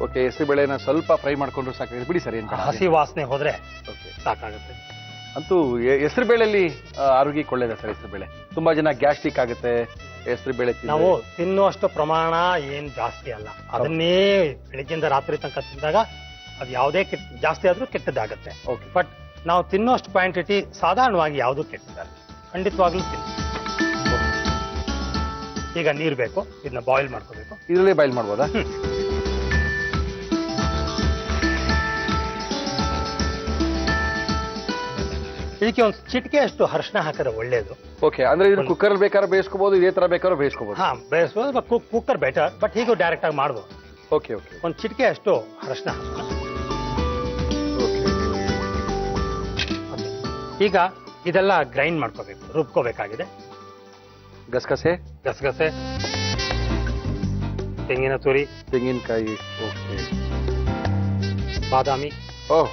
ಓಕೆ, ಹೆಸರು ಬೇಳೆನ ಸ್ವಲ್ಪ ಫ್ರೈ ಮಾಡ್ಕೊಂಡ್ರು ಸಾಕಾಗಿದೆ ಬಿಡಿ ಸರ್. ಏನ್ ಹಸಿ ವಾಸನೆ ಹೋದ್ರೆ ಓಕೆ, ಸಾಕಾಗುತ್ತೆ. ಅಂತೂ ಹೆಸರು ಬೇಳೆಯಲ್ಲಿ ಆರೋಗ್ಯಕ್ಕೆ ಒಳ್ಳೇದ ಸರ್? ಹೆಸರು ಬೇಳೆ ತುಂಬಾ ಜನ ಗ್ಯಾಸ್ಟ್ರಿಕ್ ಆಗುತ್ತೆ ಹೆಸರು ಬೇಳೆ ತಿಂದ್ರೆ. ನಾವು ತಿನ್ನುವಷ್ಟು ಪ್ರಮಾಣ ಏನ್ ಜಾಸ್ತಿ ಅಲ್ಲ. ಅದನ್ನೇ ಬೆಳಿಗ್ಗೆಯಿಂದ ರಾತ್ರಿ ತನಕ ತಿಂದಾಗ ಅದು ಯಾವುದೇ ಜಾಸ್ತಿ ಆದ್ರೂ ಕೆಟ್ಟದಾಗತ್ತೆ. ಓಕೆ, ಬಟ್ ನಾವು ತಿನ್ನುವಷ್ಟು ಕ್ವಾಂಟಿಟಿ ಸಾಧಾರಣವಾಗಿ ಯಾವುದು ಕೆಟ್ಟದಲ್ಲ, ಖಂಡಿತವಾಗ್ಲೂ ತಿನ್ನಿ. ಈಗ ನೀರು ಬೇಕು, ಇದನ್ನ ಬಾಯ್ಲ್ ಮಾಡ್ಕೋಬೇಕು. ಇದರಲ್ಲೇ ಬಾಯ್ಲ್ ಮಾಡ್ಬೋದಾ? ಇದಕ್ಕೆ ಒಂದು ಚಿಟಿಕೆ ಅಷ್ಟು ಅರಿಶಿನ ಹಾಕಿದ್ರೆ ಒಳ್ಳೇದು. ಓಕೆ, ಅಂದ್ರೆ ಇದನ್ನ ಕುಕ್ಕರ್ ಬೇಕಾದ್ರೆ ಬೇಯಿಸ್ಕೋಬಹುದು, ಇದೇ ತರ ಬೇಕಾದ್ರೂ ಬೇಯಿಸ್ಕೋಬಹುದು. ಹಾ, ಬೇಯಿಸ್ಬೋದು. ಕುಕ್ಕರ್ ಬೆಟರ್, ಬಟ್ ಹೀಗೂ ಡೈರೆಕ್ಟ್ ಆಗಿ ಮಾಡ್ಬೋದು. Okay okay. ಒಂದು ಚಿಟಿಕೆ ಅಷ್ಟು ಅರಿಶಿನ ಹಾಕೋಣ. ಈಗ ಇದೆಲ್ಲ ಗ್ರೈಂಡ್ ಮಾಡ್ಕೋಬೇಕು, ರುಬ್ಕೋಬೇಕಾಗಿದೆ. ಗಸಗಸೆ, ತೆಂಗಿನ ತುರಿ, ತೆಂಗಿನಕಾಯಿ, ಓಕೆ, ಬಾದಾಮಿ. ಓಹ್,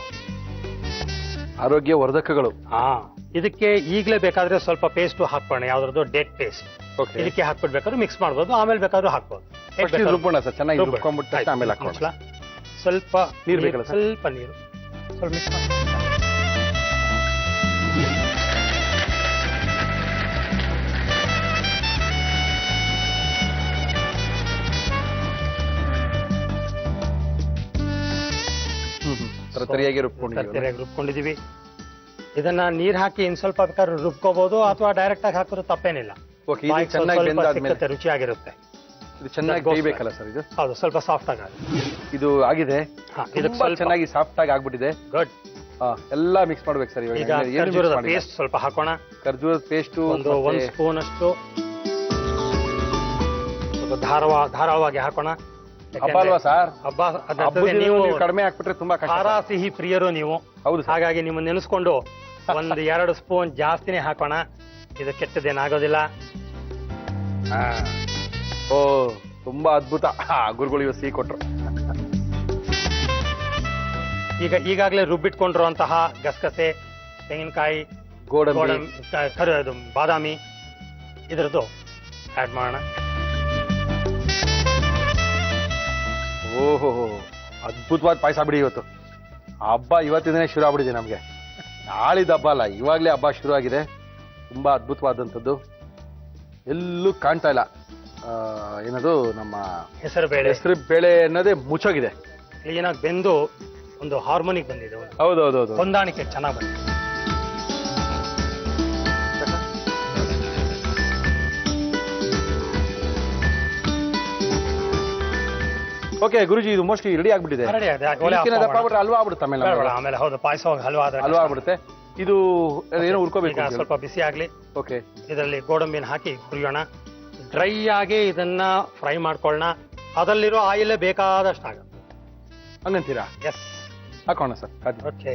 ಆರೋಗ್ಯ ವರ್ಧಕಗಳು. ಹಾ, ಇದಕ್ಕೆ ಈಗಲೇ ಬೇಕಾದ್ರೆ ಸ್ವಲ್ಪ ಪೇಸ್ಟ್ ಹಾಕೋಣ. ಯಾವ್ದ್ರದ್ದು? Date paste. ಓಕೆ, ಇದಕ್ಕೆ ಹಾಕ್ಬಿಡ್ಬೇಕಾದ್ರೆ ಮಿಕ್ಸ್ ಮಾಡ್ಬೋದು, ಆಮೇಲೆ ಬೇಕಾದ್ರೂ ಹಾಕ್ಬೋದು. ರುಬ್ಬೋಣ ಸರ್, ಚೆನ್ನಾಗಿ ರುಬ್ಕೊಂಡ್ಬಿಟ್ಟು ಆಮೇಲೆ ಹಾಕೋಣ. ಸ್ವಲ್ಪ ನೀರು ಬೇಕಲ್ಲ ಸರ್? ಸ್ವಲ್ಪ ನೀರು, ಸ್ವಲ್ಪ ಮಿಕ್ಸ್ ಮಾಡಿ. ತರಿಯಾಗಿ ರುಬ್ಕೊಂಡಿದೀವಿ. ಇದನ್ನ ನೀರ್ ಹಾಕಿ ಇನ್ ಸ್ವಲ್ಪ ಬೇಕಾದ್ರೆ ರುಬ್ಕೋಬಹುದು, ಅಥವಾ ಡೈರೆಕ್ಟ್ ಆಗಿ ಹಾಕಿದ್ರು ತಪ್ಪೇನಿಲ್ಲ. ಓಕೆ, ಇದು ಚೆನ್ನಾಗಿ ಬೆಂದಾದ್ಮೇಲೆ ರುಚಿಯಾಗಿರುತ್ತೆ. ಇದು ಚೆನ್ನಾಗಿ ಬೇಯಬೇಕಲ್ಲ ಸರ್? ಇದು ಹೌದು, ಸ್ವಲ್ಪ ಸಾಫ್ಟ್ ಆಗಿ. ಇದು ಆಗಿದೆ, ಇದಕ್ಕೆ ಚೆನ್ನಾಗಿ ಸಾಫ್ಟ್ ಆಗಿ ಆಗ್ಬಿಟ್ಟಿದೆ. ಗುಡ್. ಎಲ್ಲ ಮಿಕ್ಸ್ ಮಾಡ್ಬೇಕು ಸರ್. ಈಗ ಖರ್ಜೂರದ ಪೇಸ್ಟ್ ಸ್ವಲ್ಪ ಹಾಕೋಣ. ಖರ್ಜೂರದ ಪೇಸ್ಟ್ ಒಂದು ಸ್ಪೂನ್ ಅಷ್ಟು ಸ್ವಲ್ಪ ಧಾರಾಳವಾಗಿ ಹಾಕೋಣ. ಹಬ್ಬ ಅಲ್ವಾ ಸರ್? ಹಬ್ಬ, ನೀವು ಕಡಿಮೆ ಹಾಕ್ಬಿಟ್ರೆ ತುಂಬಾ ಖಾರ ಸಿಹಿ ಪ್ರಿಯರು ನೀವು. ಹೌದು, ಹಾಗಾಗಿ ನಿಮ್ಮ ನೆನೆಸ್ಕೊಂಡು 1-2 ಸ್ಪೂನ್ ಜಾಸ್ತಿನೇ ಹಾಕೋಣ. ಇದು ಕೆಟ್ಟದೇನಾಗೋದಿಲ್ಲ. ಓ, ತುಂಬಾ ಅದ್ಭುತ. ಗುರುಗಳು ಇವತ್ತು ಸಿಹಿ ಕೊಟ್ರು. ಈಗ ಈಗಾಗಲೇ ರುಬ್ಬಿಟ್ಕೊಂಡಿರುವಂತಹ ಗಸಗಸೆ, ತೆಂಗಿನಕಾಯಿ, ಗೋಡಂಬಿ, ಬಾದಾಮಿ ಇದರದ್ದು ಆಡ್ ಮಾಡೋಣ. ಓಹೋ, ಅದ್ಭುತವಾದ ಪಾಯಸ ಬಿಡಿ. ಇವತ್ತು ಹಬ್ಬ ಇವತ್ತಿಂದನೇ ಶುರು ಆಗ್ಬಿಟ್ಟಿದೆ ನಮ್ಗೆ. ನಾಳಿದ ಹಬ್ಬ ಅಲ್ಲ, ಇವಾಗಲೇ ಹಬ್ಬ ಶುರು ಆಗಿದೆ. ತುಂಬಾ ಅದ್ಭುತವಾದಂಥದ್ದು, ಎಲ್ಲೂ ಕಾಣ್ತಾ ಇಲ್ಲ. ಏನದು ನಮ್ಮ ಹೆಸರು ಬೇಳೆ ಅನ್ನೋದೇ ಮುಚ್ಚೋಗಿದೆ. ಕ್ಲೀನಾಗಿ ಬೆಂದು ಒಂದು ಹಾರ್ಮೋನಿಕ್ ಬಂದಿದೆ, ಹೌದೌದೌದು, ಹೊಂದಾಣಿಕೆ ಚೆನ್ನಾಗಿ ಬಂದಿದೆ. ಓಕೆ ಗುರುಜಿ, ಇದು ಮೋಸ್ಟ್ಲಿ ರೆಡಿ ಆಗ್ಬಿಟ್ಟಿದೆ. ಹಲ್ವಾ ಆಗ್ಬಿಡುತ್ತೆ ಆಮೇಲೆ ಹೌದು, ಪಾಯಸ ಹಲ್ವಾ ಆಗ್ಬಿಡುತ್ತೆ. ಇದು ಏನೋ ಹುರ್ಕೋಬೇಕು, ಸ್ವಲ್ಪ ಬಿಸಿ ಆಗ್ಲಿ. ಓಕೆ, ಇದರಲ್ಲಿ ಗೋಡಂಬಿನ ಹಾಕಿ ಹುರಿಯೋಣ. ಡ್ರೈ ಆಗಿ ಇದನ್ನ ಫ್ರೈ ಮಾಡ್ಕೊಳ್ಳೋಣ. ಅದರಲ್ಲಿರೋ ಆಯಿಲ್ ಬೇಕಾದಷ್ಟು ಆಗುತ್ತೆ. ಹಂಗಂತೀರಾ? ಎಸ್, ಹಾಕೋಣ ಸರ್. ಓಕೆ,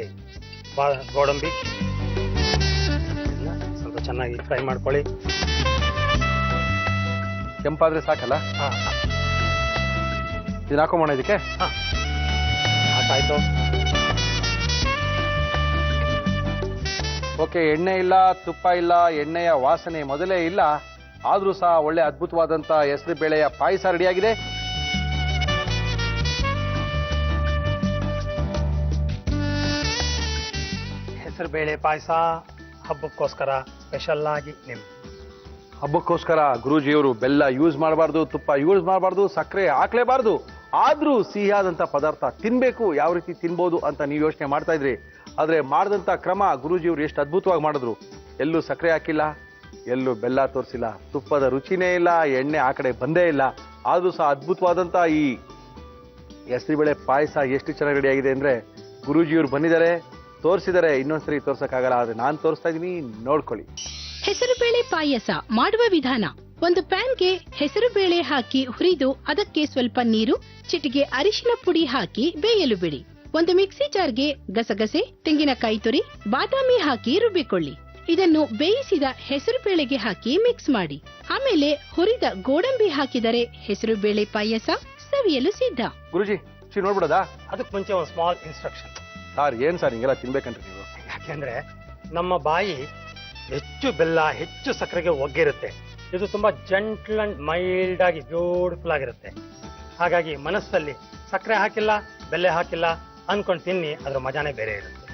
ಗೋಡಂಬಿ ಸ್ವಲ್ಪ ಚೆನ್ನಾಗಿ ಫ್ರೈ ಮಾಡ್ಕೊಳ್ಳಿ. ಕೆಂಪಾದ್ರೆ ಸಾಕಲ್ಲ? ಇದನ್ನ ಹಾಕೊಂಬೋಣ ಇದಕ್ಕೆ. ಸಾಕಾಯ್ತು. ಓಕೆ, ಎಣ್ಣೆ ಇಲ್ಲ, ತುಪ್ಪ ಇಲ್ಲ, ಎಣ್ಣೆಯ ವಾಸನೆ ಮೊದಲೇ ಇಲ್ಲ, ಆದ್ರೂ ಸಹ ಒಳ್ಳೆ ಅದ್ಭುತವಾದಂತ ಹೆಸರು ಬೇಳೆಯ ಪಾಯಸ ರೆಡಿಯಾಗಿದೆ. ಹೆಸರು ಬೇಳೆ ಪಾಯಸ ಹಬ್ಬಕ್ಕೋಸ್ಕರ ಸ್ಪೆಷಲ್ ಆಗಿ ಹಬ್ಬಕ್ಕೋಸ್ಕರ ಗುರೂಜಿಯವರು ಬೆಲ್ಲ ಯೂಸ್ ಮಾಡಬಾರ್ದು, ತುಪ್ಪ ಯೂಸ್ ಮಾಡಬಾರ್ದು, ಸಕ್ಕರೆ ಹಾಕ್ಲೇಬಾರ್ದು, ಆದ್ರೂ ಸಿಹಿಯಾದಂತ ಪದಾರ್ಥ ತಿನ್ಬೇಕು. ಯಾವ ರೀತಿ ತಿನ್ಬೋದು ಅಂತ ನೀವು ಯೋಚನೆ ಮಾಡ್ತಾ ಇದ್ರಿ. ಆದ್ರೆ ಮಾಡಿದಂತ ಕ್ರಮ ಗುರೂಜಿಯವರು ಎಷ್ಟು ಅದ್ಭುತವಾಗಿ ಮಾಡಿದ್ರು. ಎಲ್ಲೂ ಸಕ್ಕರೆ ಹಾಕಿಲ್ಲ, ಎಲ್ಲೂ ಬೆಲ್ಲ ತೋರಿಸಿಲ್ಲ, ತುಪ್ಪದ ರುಚಿನೇ ಇಲ್ಲ, ಎಣ್ಣೆ ಆ ಕಡೆ ಬಂದೇ ಇಲ್ಲ. ಆದ್ರೂ ಸಹ ಅದ್ಭುತವಾದಂತ ಈ ಹೆಸರುಬೇಳೆ ಪಾಯಸ ಎಷ್ಟು ಚೆನ್ನಾಗಿ ರೆಡಿ ಆಗಿದೆ ಅಂದ್ರೆ, ಗುರೂಜಿಯವರು ಬಂದಿದ್ದಾರೆ, ತೋರಿಸಿದ್ದಾರೆ. ಇನ್ನೊಂದ್ಸರಿ ತೋರ್ಸಕ್ಕಾಗಲ್ಲ, ಆದ್ರೆ ನಾನು ತೋರಿಸ್ತಾ ಇದೀನಿ, ನೋಡ್ಕೊಳ್ಳಿ. ಹೆಸರುಬೇಳೆ ಪಾಯಸ ಮಾಡುವ ವಿಧಾನ: ಒಂದು ಪ್ಯಾನ್ಗೆ ಹೆಸರುಬೇಳೆ ಹಾಕಿ ಹುರಿದು ಅದಕ್ಕೆ ಸ್ವಲ್ಪ ನೀರು, ಚಿಟಿಕೆ ಅರಿಶಿನ ಪುಡಿ ಹಾಕಿ ಬೇಯಲು ಬಿಡಿ. ಒಂದು ಮಿಕ್ಸಿ ಜಾರ್ಗೆ ಗಸಗಸೆ, ತೆಂಗಿನಕಾಯಿ ತುರಿ, ಬಾದಾಮಿ ಹಾಕಿ ರುಬ್ಬಿಕೊಳ್ಳಿ. ಇದನ್ನು ಬೇಯಿಸಿದ ಹೆಸರುಬೇಳೆಗೆ ಹಾಕಿ ಮಿಕ್ಸ್ ಮಾಡಿ. ಆಮೇಲೆ ಹುರಿದ ಗೋಡಂಬಿ ಹಾಕಿದರೆ ಹೆಸರುಬೇಳೆ ಪಾಯಸ ಸವಿಯಲು ಸಿದ್ಧ. ಗುರುಜಿ, ನೋಡ್ಬಿಡೋದಾ? ಅದಕ್ಕೆ ಮುಂಚೆ ಒಂದು ಸ್ಮಾಲ್ ಇನ್ಸ್ಟ್ರಕ್ಷನ್. ಸರ್, ಏನ್ ಸರ್ ಹಿಂಗೆಲ್ಲ ತಿನ್ಬೇಕಂತ ನೀವು? ಯಾಕೆಂದ್ರೆ ನಮ್ಮ ಬಾಯಿ ಹೆಚ್ಚು ಬೆಲ್ಲ, ಹೆಚ್ಚು ಸಕ್ಕರೆಗೆ ಒಗ್ಗಿರುತ್ತೆ. ಇದು ತುಂಬಾ ಜೆಂಟಲ್ ಅಂಡ್ ಮೈಲ್ಡ್ ಆಗಿ ಬ್ಯೂಟಿಫುಲ್ ಆಗಿರುತ್ತೆ. ಹಾಗಾಗಿ ಮನಸ್ಸಲ್ಲಿ ಸಕ್ಕರೆ ಹಾಕಿಲ್ಲ, ಬೆಲ್ಲ ಹಾಕಿಲ್ಲ ಅನ್ಕೊಂಡು ತಿನ್ನಿ, ಅದ್ರ ಮಜಾನೇ ಬೇರೆ ಇರುತ್ತೆ.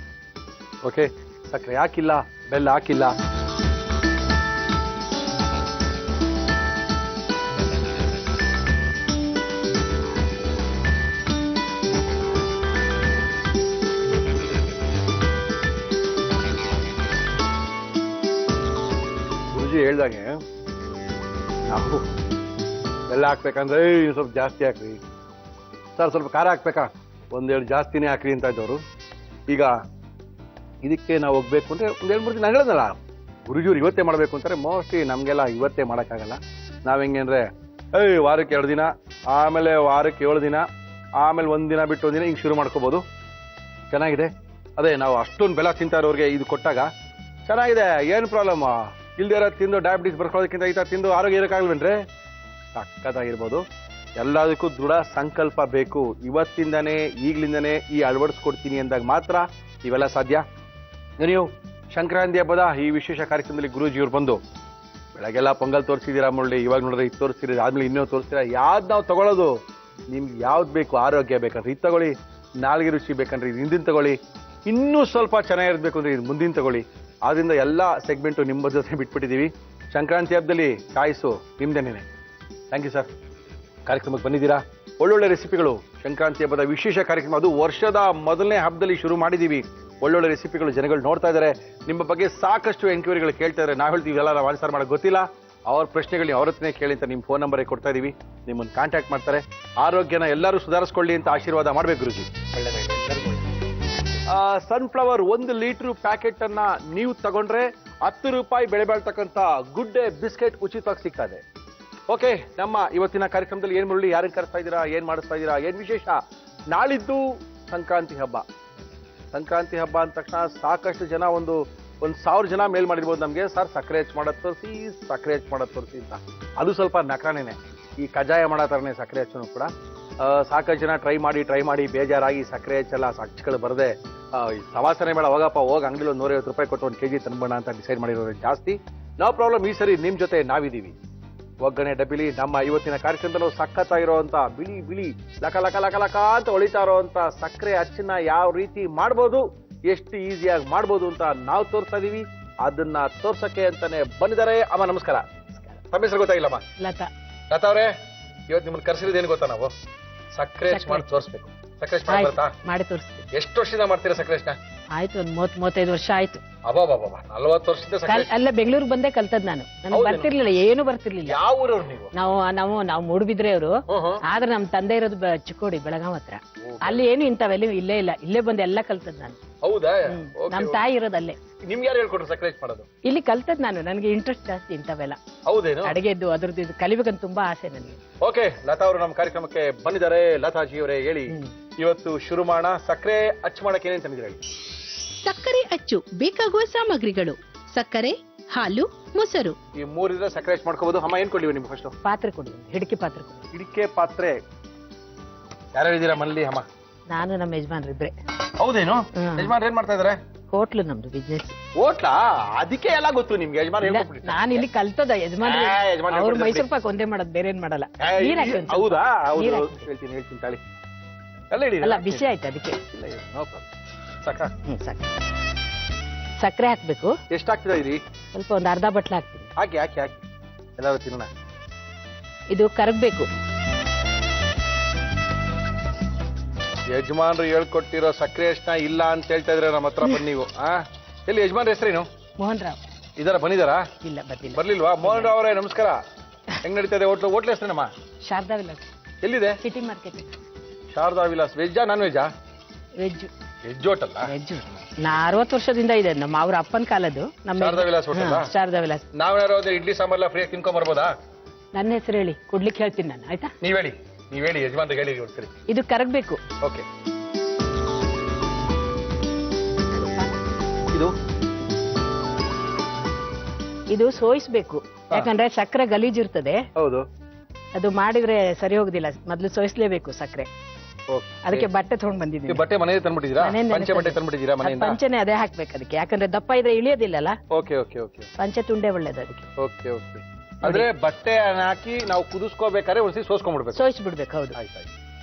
ಓಕೆ, ಸಕ್ಕರೆ ಹಾಕಿಲ್ಲ, ಬೆಲ್ಲ ಹಾಕಿಲ್ಲ. ಗುರುಜಿ ಹೇಳ್ದಾಗೆ ನಾವು ಬೆಲ್ಲ ಹಾಕ್ಬೇಕಂದ್ರೆ ಸ್ವಲ್ಪ ಜಾಸ್ತಿ ಹಾಕ್ರಿ ಸರ್, ಸ್ವಲ್ಪ ಖಾರ ಹಾಕ್ಬೇಕಾ, ಒಂದೆರಡು ಜಾಸ್ತಿನೇ ಹಾಕ್ರಿ ಅಂತ ಇದ್ದವರು. ಈಗ ಇದಕ್ಕೆ ನಾವು ಹೋಗ್ಬೇಕು ಅಂದ್ರೆ ಒಂದ್ 2-3 ದಿನ ಹೇಳೋದಲ್ಲ, ಗುರುಜಿಯವ್ರು ಇವತ್ತೇ ಮಾಡ್ಬೇಕು ಅಂತಾರೆ. ಮೋಸ್ಟ್ಲಿ ನಮ್ಗೆಲ್ಲ ಇವತ್ತೇ ಮಾಡೋಕ್ಕಾಗಲ್ಲ. ನಾವ್ ಹೆಂಗೆ ಅಂದ್ರೆ, ವಾರಕ್ಕೆ 2 ದಿನ, ಆಮೇಲೆ ವಾರಕ್ಕೆ 7 ದಿನ, ಆಮೇಲೆ 1 ದಿನ ಬಿಟ್ಟು 1 ದಿನ ಹಿಂಗೆ ಶುರು ಮಾಡ್ಕೋಬಹುದು. ಚೆನ್ನಾಗಿದೆ. ಅದೇ ನಾವು ಅಷ್ಟೊಂದು ಬೆಲ್ಲ ತಿಂತಾ ಇರೋರಿಗೆ ಇದು ಕೊಟ್ಟಾಗ ಚೆನ್ನಾಗಿದೆ, ಏನು ಪ್ರಾಬ್ಲಮ್ ಇಲ್ದೇ ಇರೋ ತಿಂದು ಡಯಾಬಿಟಿಸ್ ಬರ್ಕೊಳ್ಳೋದಕ್ಕಿಂತ ಈ ಥರ ತಿಂದು ಆರೋಗ್ಯ ಇರೋಕ್ಕಾಗಲ್ವೇನ್ರಿ? ಸಕ್ಕತ್ತಾಗಿರ್ಬೋದು. ಎಲ್ಲದಕ್ಕೂ ದೃಢ ಸಂಕಲ್ಪ ಬೇಕು. ಇವತ್ತಿಂದನೇ, ಈಗ್ಲಿಂದನೇ ಈ ಅಳವಡಿಸ್ಕೊಡ್ತೀನಿ ಅಂದಾಗ ಮಾತ್ರ ಇವೆಲ್ಲ ಸಾಧ್ಯ. ನೀವು ಸಂಕ್ರಾಂತಿ ಹಬ್ಬದ ಈ ವಿಶೇಷ ಕಾರ್ಯಕ್ರಮದಲ್ಲಿ ಗುರೂಜಿಯವ್ರು ಬಂದು ಬೆಳಗ್ಗೆಲ್ಲ ಪೊಂಗಲ್ ತೋರಿಸಿದ್ದೀರಾ ಮುರಳಿ, ಇವಾಗ ನೋಡಿದ್ರೆ ಇದು ತೋರಿಸ್ತೀರಿ, ಆದ್ಮೇಲೆ ಇನ್ನೂ ತೋರಿಸ್ತೀರಾ. ಯಾವ್ದು ನಾವು ತಗೊಳ್ಳೋದು? ನಿಮ್ಗೆ ಯಾವ್ದು ಬೇಕು? ಆರೋಗ್ಯ ಬೇಕಂದ್ರೆ ಇದು ತಗೊಳ್ಳಿ, ನಾಲ್ಗೆ ರುಚಿ ಬೇಕಂದ್ರೆ ಇದು ಹಿಂದಿನ ತಗೊಳ್ಳಿ, ಇನ್ನೂ ಸ್ವಲ್ಪ ಚೆನ್ನಾಗಿರ್ಬೇಕು ಅಂದ್ರೆ ಇದು ಮುಂದಿನ ತಗೊಳ್ಳಿ. ಆದ್ರಿಂದ ಎಲ್ಲ ಸೆಗ್ಮೆಂಟು ನಿಮ್ಮ ಜೊತೆ ಬಿಟ್ಬಿಟ್ಟಿದ್ದೀವಿ. ಸಂಕ್ರಾಂತಿ ಹಬ್ಬದಲ್ಲಿ ಚಾಯ್ಸು ನಿಮ್ದೇನೇನೆ. ಥ್ಯಾಂಕ್ ಯು ಸರ್, ಕಾರ್ಯಕ್ರಮಕ್ಕೆ ಬಂದಿದ್ದೀರಾ. ಒಳ್ಳೊಳ್ಳೆ ರೆಸಿಪಿಗಳು, ಸಂಕ್ರಾಂತಿ ಹಬ್ಬದ ವಿಶೇಷ ಕಾರ್ಯಕ್ರಮ, ಅದು ವರ್ಷದ ಮೊದಲನೇ ಹಬ್ಬದಲ್ಲಿ ಶುರು ಮಾಡಿದ್ದೀವಿ. ಒಳ್ಳೊಳ್ಳೆ ರೆಸಿಪಿಗಳು ಜನಗಳು ನೋಡ್ತಾ ಇದ್ದಾರೆ. ನಿಮ್ಮ ಬಗ್ಗೆ ಸಾಕಷ್ಟು ಎಂಕ್ವೈರಿಗಳು ಕೇಳ್ತಾ ಇದ್ದಾರೆ. ನಾವು ಹೇಳ್ತೀವಿ ಎಲ್ಲ ನಾವು ಆನ್ಸರ್ ಮಾಡೋಕೆ ಗೊತ್ತಿಲ್ಲ, ಅವ್ರ ಪ್ರಶ್ನೆಗಳನ್ನ ಅವ್ರ ಹತ್ರನೇ ಕೇಳಿ ಅಂತ ನಿಮ್ಮ ಫೋನ್ ನಂಬರೇ ಕೊಡ್ತಾ ಇದೀವಿ. ನಿಮ್ಮನ್ನು ಕಾಂಟ್ಯಾಕ್ಟ್ ಮಾಡ್ತಾರೆ. ಆರೋಗ್ಯನ ಎಲ್ಲರೂ ಸುಧಾರಿಸ್ಕೊಳ್ಳಿ ಅಂತ ಆಶೀರ್ವಾದ ಮಾಡ್ಬೇಕು ಗುರುಜಿ. ಸನ್ಫ್ಲವರ್ 1 ಲೀಟರ್ ಪ್ಯಾಕೆಟ್ ಅನ್ನ ನೀವು ತಗೊಂಡ್ರೆ 10 ರೂಪಾಯಿ ಬೆಲೆ ಬಾಳ್ತಕ್ಕಂಥ ಗುಡ್ ಡೇ ಬಿಸ್ಕೆಟ್ ಉಚಿತವಾಗಿ ಸಿಗ್ತಾ ಇದೆ. ಓಕೆ, ನಮ್ಮ ಇವತ್ತಿನ ಕಾರ್ಯಕ್ರಮದಲ್ಲಿ ಏನ್ ಮುರಳಿ, ಯಾರನ್ನ ಕರೆಸ್ತಾ ಇದ್ದೀರಾ, ಏನ್ ಮಾಡಿಸ್ತಾ ಇದ್ದೀರಾ, ಏನ್ ವಿಶೇಷ? ನಾಳಿದ್ದು ಸಂಕ್ರಾಂತಿ ಹಬ್ಬ. ಸಂಕ್ರಾಂತಿ ಹಬ್ಬ ಅಂದ ತಕ್ಷಣ ಸಾಕಷ್ಟು ಜನ, ಒಂದು 1000 ಜನ ಮೇಲ್ ಮಾಡಿರ್ಬೋದು ನಮ್ಗೆ, ಸರ್ ಸಕ್ಕರೆ ಹೆಚ್ಚು ಮಾಡೋದು ತೋರಿಸಿ, ಸಕ್ಕರೆ ಹೆಚ್ಚು ಮಾಡೋದು ತೋರಿಸಿ ಅಂತ. ಅದು ಸ್ವಲ್ಪ ನಕರಾನೇನೆ, ಈ ಕಜಾಯ ಮಾಡೋ ಥರನೇ ಸಕ್ಕರೆ ಹೆಚ್ಚು ಕೂಡ. ಸಾಕಷ್ಟು ಜನ ಟ್ರೈ ಮಾಡಿ ಬೇಜಾರಾಗಿ ಸಕ್ಕರೆ ಹೆಚ್ಚೆಲ್ಲ ಸಚ್ಚಗಳು ಬರದೆ ಸವಾಸನೆ ಬೇಡ, ಹೋಗಪ್ಪ ಹೋಗಿ ಅಂಗಡಿಲಿ ಒಂದು 150 ರೂಪಾಯಿ ಕೊಟ್ಟು 1 kg ತಂದ್ಬೋಣ ಅಂತ ಡಿಸೈಡ್ ಮಾಡಿರೋದು ಜಾಸ್ತಿ. ನೋ ಪ್ರಾಬ್ಲಮ್, ಈ ಸರಿ ನಿಮ್ ಜೊತೆ ನಾವಿದ್ದೀವಿ. ಒಗ್ಗರಣೆ ಡಬ್ಬಿಲಿ ನಮ್ಮ ಇವತ್ತಿನ ಕಾರ್ಯಕ್ರಮದಲ್ಲೂ ಸಖತ್ತಾಗಿರುವಂತ ಬಿಳಿ ಲಕ ಲಕ ಲಕ ಲಕ ಅಂತ ಹೊಳಿತಾ ಇರುವಂತ ಸಕ್ಕರೆ ಅಚ್ಚನ್ನ ಯಾವ ರೀತಿ ಮಾಡ್ಬೋದು, ಎಷ್ಟು ಈಸಿಯಾಗಿ ಮಾಡ್ಬೋದು ಅಂತ ನಾವು ತೋರಿಸ್ತಾ ಇದೀವಿ. ಅದನ್ನ ತೋರ್ಸಕ್ಕೆ ಅಂತಾನೆ ಬಂದಿದ್ದಾರೆ. ಅಮ್ಮ ನಮಸ್ಕಾರ. ತಮ್ಮ ಹೆಸರು ಗೊತ್ತಾಗಿಲ್ಲಮ್ಮ? ಲತಾ. ಲತಾ ಅವರೇ, ಇವತ್ತು ನಿಮ್ಮನ್ನ ಕರ್ಸಿರೋದು ಏನು ಗೊತ್ತಾ? ನಾವು ಸಕ್ಕರೆ ಮಾಡಿ ತೋರಿಸ್ಬೇಕು. ಸಕ್ಕರೆ ಮಾಡಿ ಬರ್ತಾ? ಮಾಡಿ ತೋರಿಸ್ತೀವಿ. ಎಷ್ಟು ವರ್ಷದಿಂದ ಮಾಡ್ತೀರಾ ಸಕ್ಕರೆ? ಆಯ್ತು, ಒಂದು 35 ವರ್ಷ ಆಯ್ತು. ಅಬ್ಬಾ, 40 ವರ್ಷದಿಂದ ಸಕ್ಕರೆ. ಅಲ್ಲ, ಬೆಂಗಳೂರು ಬಂದೇ ಕಲ್ತದ್ ನಾನು. ನನಗೆ ಬರ್ತಿರ್ಲಿಲ್ಲ, ಏನು ಬರ್ತಿರ್ಲಿಲ್ಲ. ಯಾವ ಊರವ್ರು ನೀವು? ನಾವು ಮೂಡುಬಿದ್ರೆ ಅವರು. ಆದ್ರೆ ನಮ್ ತಂದೆ ಇರೋದು ಚಿಕ್ಕೋಡಿ, ಬೆಳಗಾವ್ ಹತ್ರ. ಅಲ್ಲಿ ಏನು ಇಂಥವೆಲ್ಲ ಇಲ್ಲೇ ಇಲ್ಲ, ಇಲ್ಲೇ ಬಂದು ಎಲ್ಲ ಕಲ್ತದ್ ನಾನು. ಹೌದಾ? ನಮ್ ತಾಯಿ ಇರೋದು ಅಲ್ಲೇ. ನಿಮ್ಗೆ ಯಾರು ಹೇಳ್ಕೊಟ್ರು ಸಕ್ಕರೆ ಮಾಡೋದು? ಇಲ್ಲಿ ಕಲ್ತದ್ ನಾನು. ನನಗೆ ಇಂಟ್ರೆಸ್ಟ್ ಜಾಸ್ತಿ ಇಂಥವೆಲ್ಲ. ಹೌದೇನು? ಅಡಿಗೆದ್ದು ಅದ್ರದ್ದು ಇದು ಕಲಿಬೇಕಂತ ತುಂಬಾ ಆಸೆ ನನಗೆ. ಓಕೆ, ಲತಾ ಅವರು ನಮ್ಮ ಕಾರ್ಯಕ್ರಮಕ್ಕೆ ಬಂದಿದ್ದಾರೆ. ಲತಾಜಿ ಅವರೇ, ಹೇಳಿ ಇವತ್ತು ಶುರು ಮಾಡೋಣ. ಸಕ್ಕರೆ ಅಚ್ಚು ಮಾಡಕ್ಕೆ ಏನೇನು ತಂದಿದ್ದೀರಿ ಹೇಳಿ. ಸಕ್ಕರೆ ಅಚ್ಚು ಬೇಕಾಗುವ ಸಾಮಗ್ರಿಗಳು: ಸಕ್ಕರೆ, ಹಾಲು, ಮೊಸರು. ಈ ಮೂರಿದ್ರೆ ಸಕ್ಕರೆ ಅಚ್ಚು ಮಾಡ್ಕೋಬಹುದು. ಅಮ್ಮ ಏನ್ ಕೊಡ್ಲಿವ ನಿಮ್ಗೆ ಫಸ್ಟ್? ಪಾತ್ರೆ ಕೊಡಿ, ಹಿಡಿಕೆ ಪಾತ್ರೆ ಕೊಡಿ. ಹಿಡಿಕೆ ಪಾತ್ರೆ ಯಾರು ಇದ್ದೀರಾ ಮನೇಲಿ? ಅಮ್ಮ ನಾನು ನಮ್ಮ ಯಜಮಾನ್ರು ಇಬ್ರೆ. ಹೌದೇನು? ಯಜಮಾನ್ ಏನ್ ಮಾಡ್ತಾ ಇದಾರೆ? ಹೋಟ್ಲು ನಮ್ದು ಬಿಸ್ನೆಸ್. ಹೋಟ್ಲಾ? ಅದಕ್ಕೆ ಎಲ್ಲ ಗೊತ್ತು ನಿಮ್ಗೆ. ಯಜಮಾನ್ ಹೇಳ್ಕೊಟ್ಬಿಟ್ಟು ನಾನು ಇಲ್ಲಿ ಕಲ್ತದ ಯಜಮಾನ್. ಅವ್ರು ಮೈಸೂರು ಪಾಕ್ ಒಂದೇ ಮಾಡೋದು, ಬೇರೆ ಏನ್ ಮಾಡಲ್ಲ. ನೀರ್ ಹಾಕಿ ಒಂದ್ ಸ್ವಲ್ಪ. ಹೌದಾ? ನೀರ್ ಹೌದು, ಹಾಕಿ. ಹೇಳ್ತೀನಿ ತಾಳಿ. ಎಲ್ಲ ಹೇಳಿ. ಅಲ್ಲ, ಬಿಸಿ ಆಯ್ತು ಅದಕ್ಕೆ. ಸಾಕ? ಸಾಕು. ಸಕ್ಕರೆ ಹಾಕ್ಬೇಕು. ಎಷ್ಟು ಹಾಕ್ತಿದ ಇರಿ? ಸ್ವಲ್ಪ ಒಂದು ಅರ್ಧ ಬಟ್ಲ ಹಾಕ್ತೀನಿ. ಹಾಕಿ ಹಾಕಿ ಹಾಕಿ ಎಲ್ಲರೂ ತಿನ್ನೋಣ. ಇದು ಕರಗ್ಬೇಕು. ಯಜಮಾನ್ರು ಹೇಳ್ಕೊಟ್ಟಿರೋ ಸಕ್ಕರೆ ಅಷ್ಟನ್ನ ಇಲ್ಲ ಅಂತ ಹೇಳ್ತಾ ಇದ್ರೆ ನಮ್ಮ ಹತ್ರ ಬನ್ನಿ ನೀವು. ಎಲ್ಲಿ ಯಜಮಾನ್ರ ಹೆಸರೇನು? ಮೋಹನ್ ರಾವ್. ಇದಾರ? ಬಂದಿದಾರಾ? ಇಲ್ಲ, ಬರ್ಲಿಲ್ಲ. ಬರ್ಲಿಲ್ವಾ? ಮೋಹನ್ ರಾವ್ ಅವರೇ ನಮಸ್ಕಾರ. ಹೆಂಗ್ ನಡೀತಾ ಇದೆ ಹೋಟ್ಲು? ಹೋಟ್ಲ್ ಹೆಸರೇನಮ್ಮ? ಶಾರದಾ ವಿಲಾಸ್. ಎಲ್ಲಿದೆ? City market. ಶಾರದಾ ವಿಲಾಸ್. ವೆಜ್ಜಾ ನಾನ್ ವೆಜ್ಜಾ? ವೆಜ್. Veg hotel? ವೆಜ್. 60 ವರ್ಷದಿಂದ ಇದೆ ನಮ್ಮ ಅವ್ರ ಅಪ್ಪನ ಕಾಲದ್ದು. ನಮ್ಮ ಶಾರದಾ ವಿಲಾಸ್ ಹೋಟೆಲ್? ಶಾರದಾ ವಿಲಾಸ್. ನಾವೇನಾರು ಇಡ್ಲಿ ಸಾಂಬಾರ್ಲ ಫ್ರೀಯಾಗಿ ತಿನ್ಕೊಂಡ್ ಬರ್ಬೋದಾ? ನನ್ನ ಹೆಸರು ಹೇಳಿ, ಕೊಡ್ಲಿಕ್ಕೆ ಹೇಳ್ತೀನಿ ನಾನು. ಆಯ್ತಾ? ನೀವ್ ಹೇಳಿ ಯಜಮಾನ್ರಿಗೆ ಹೇಳಿ ಕೊಡ್ತೀರಿ. ಇದು ಕರಗ್ಬೇಕು. ಓಕೆ. ಇದು ಸೋಯಿಸ್ಬೇಕು. ಯಾಕಂದ್ರೆ ಸಕ್ಕರೆ ಗಲೀಜ್ ಇರ್ತದೆ. ಹೌದು. ಅದು ಮಾಡಿದ್ರೆ ಸರಿ ಹೋಗುದಿಲ್ಲ. ಮೊದ್ಲು ಸೋಯಿಸ್ಲೇಬೇಕು ಸಕ್ಕರೆ. ಅದಕ್ಕೆ ಬಟ್ಟೆ ತಗೊಂಡ್ ಬಂದಿದ್ದೀನಿ. ಬಟ್ಟೆ ಮನೆಗೆ ತಂದ್ಬಿಟ್ಟಿದ್ದೀರಾ? ಮನೆಯಿಂದ ಪಂಚೆ ಬಟ್ಟೆ ತಂದ್ಬಿಟ್ಟಿದ್ದೀರಾ ಮನೆಯಿಂದ? ಪಂಚೆನೆ ಅದೇ ಹಾಕ್ಬೇಕು ಅದಕ್ಕೆ. ಯಾಕಂದ್ರೆ ದಪ್ಪ ಇದ್ರೆ ಇಳಿಯೋದಿಲ್ಲಲ್ಲ. Okay okay okay. ಪಂಚೆ ತುಂಡೆ ಒಳ್ಳೇದು ಅದಕ್ಕೆ. Okay okay. ಅಂದ್ರೆ ಬಟ್ಟೆ ಹಾಕಿ ನಾವು ಕುದಿಸ್ಕೋಬೇಕಾದ್ರೆ ಒಂದ್ಸತಿ ಸೋಸ್ಕೊಂಡ್ಬಿಡ್ಬೇಕು. ಸೋಯಿಸ್ಬಿಡ್ಬೇಕು. ಹೌದು. ಆಯ್ತು.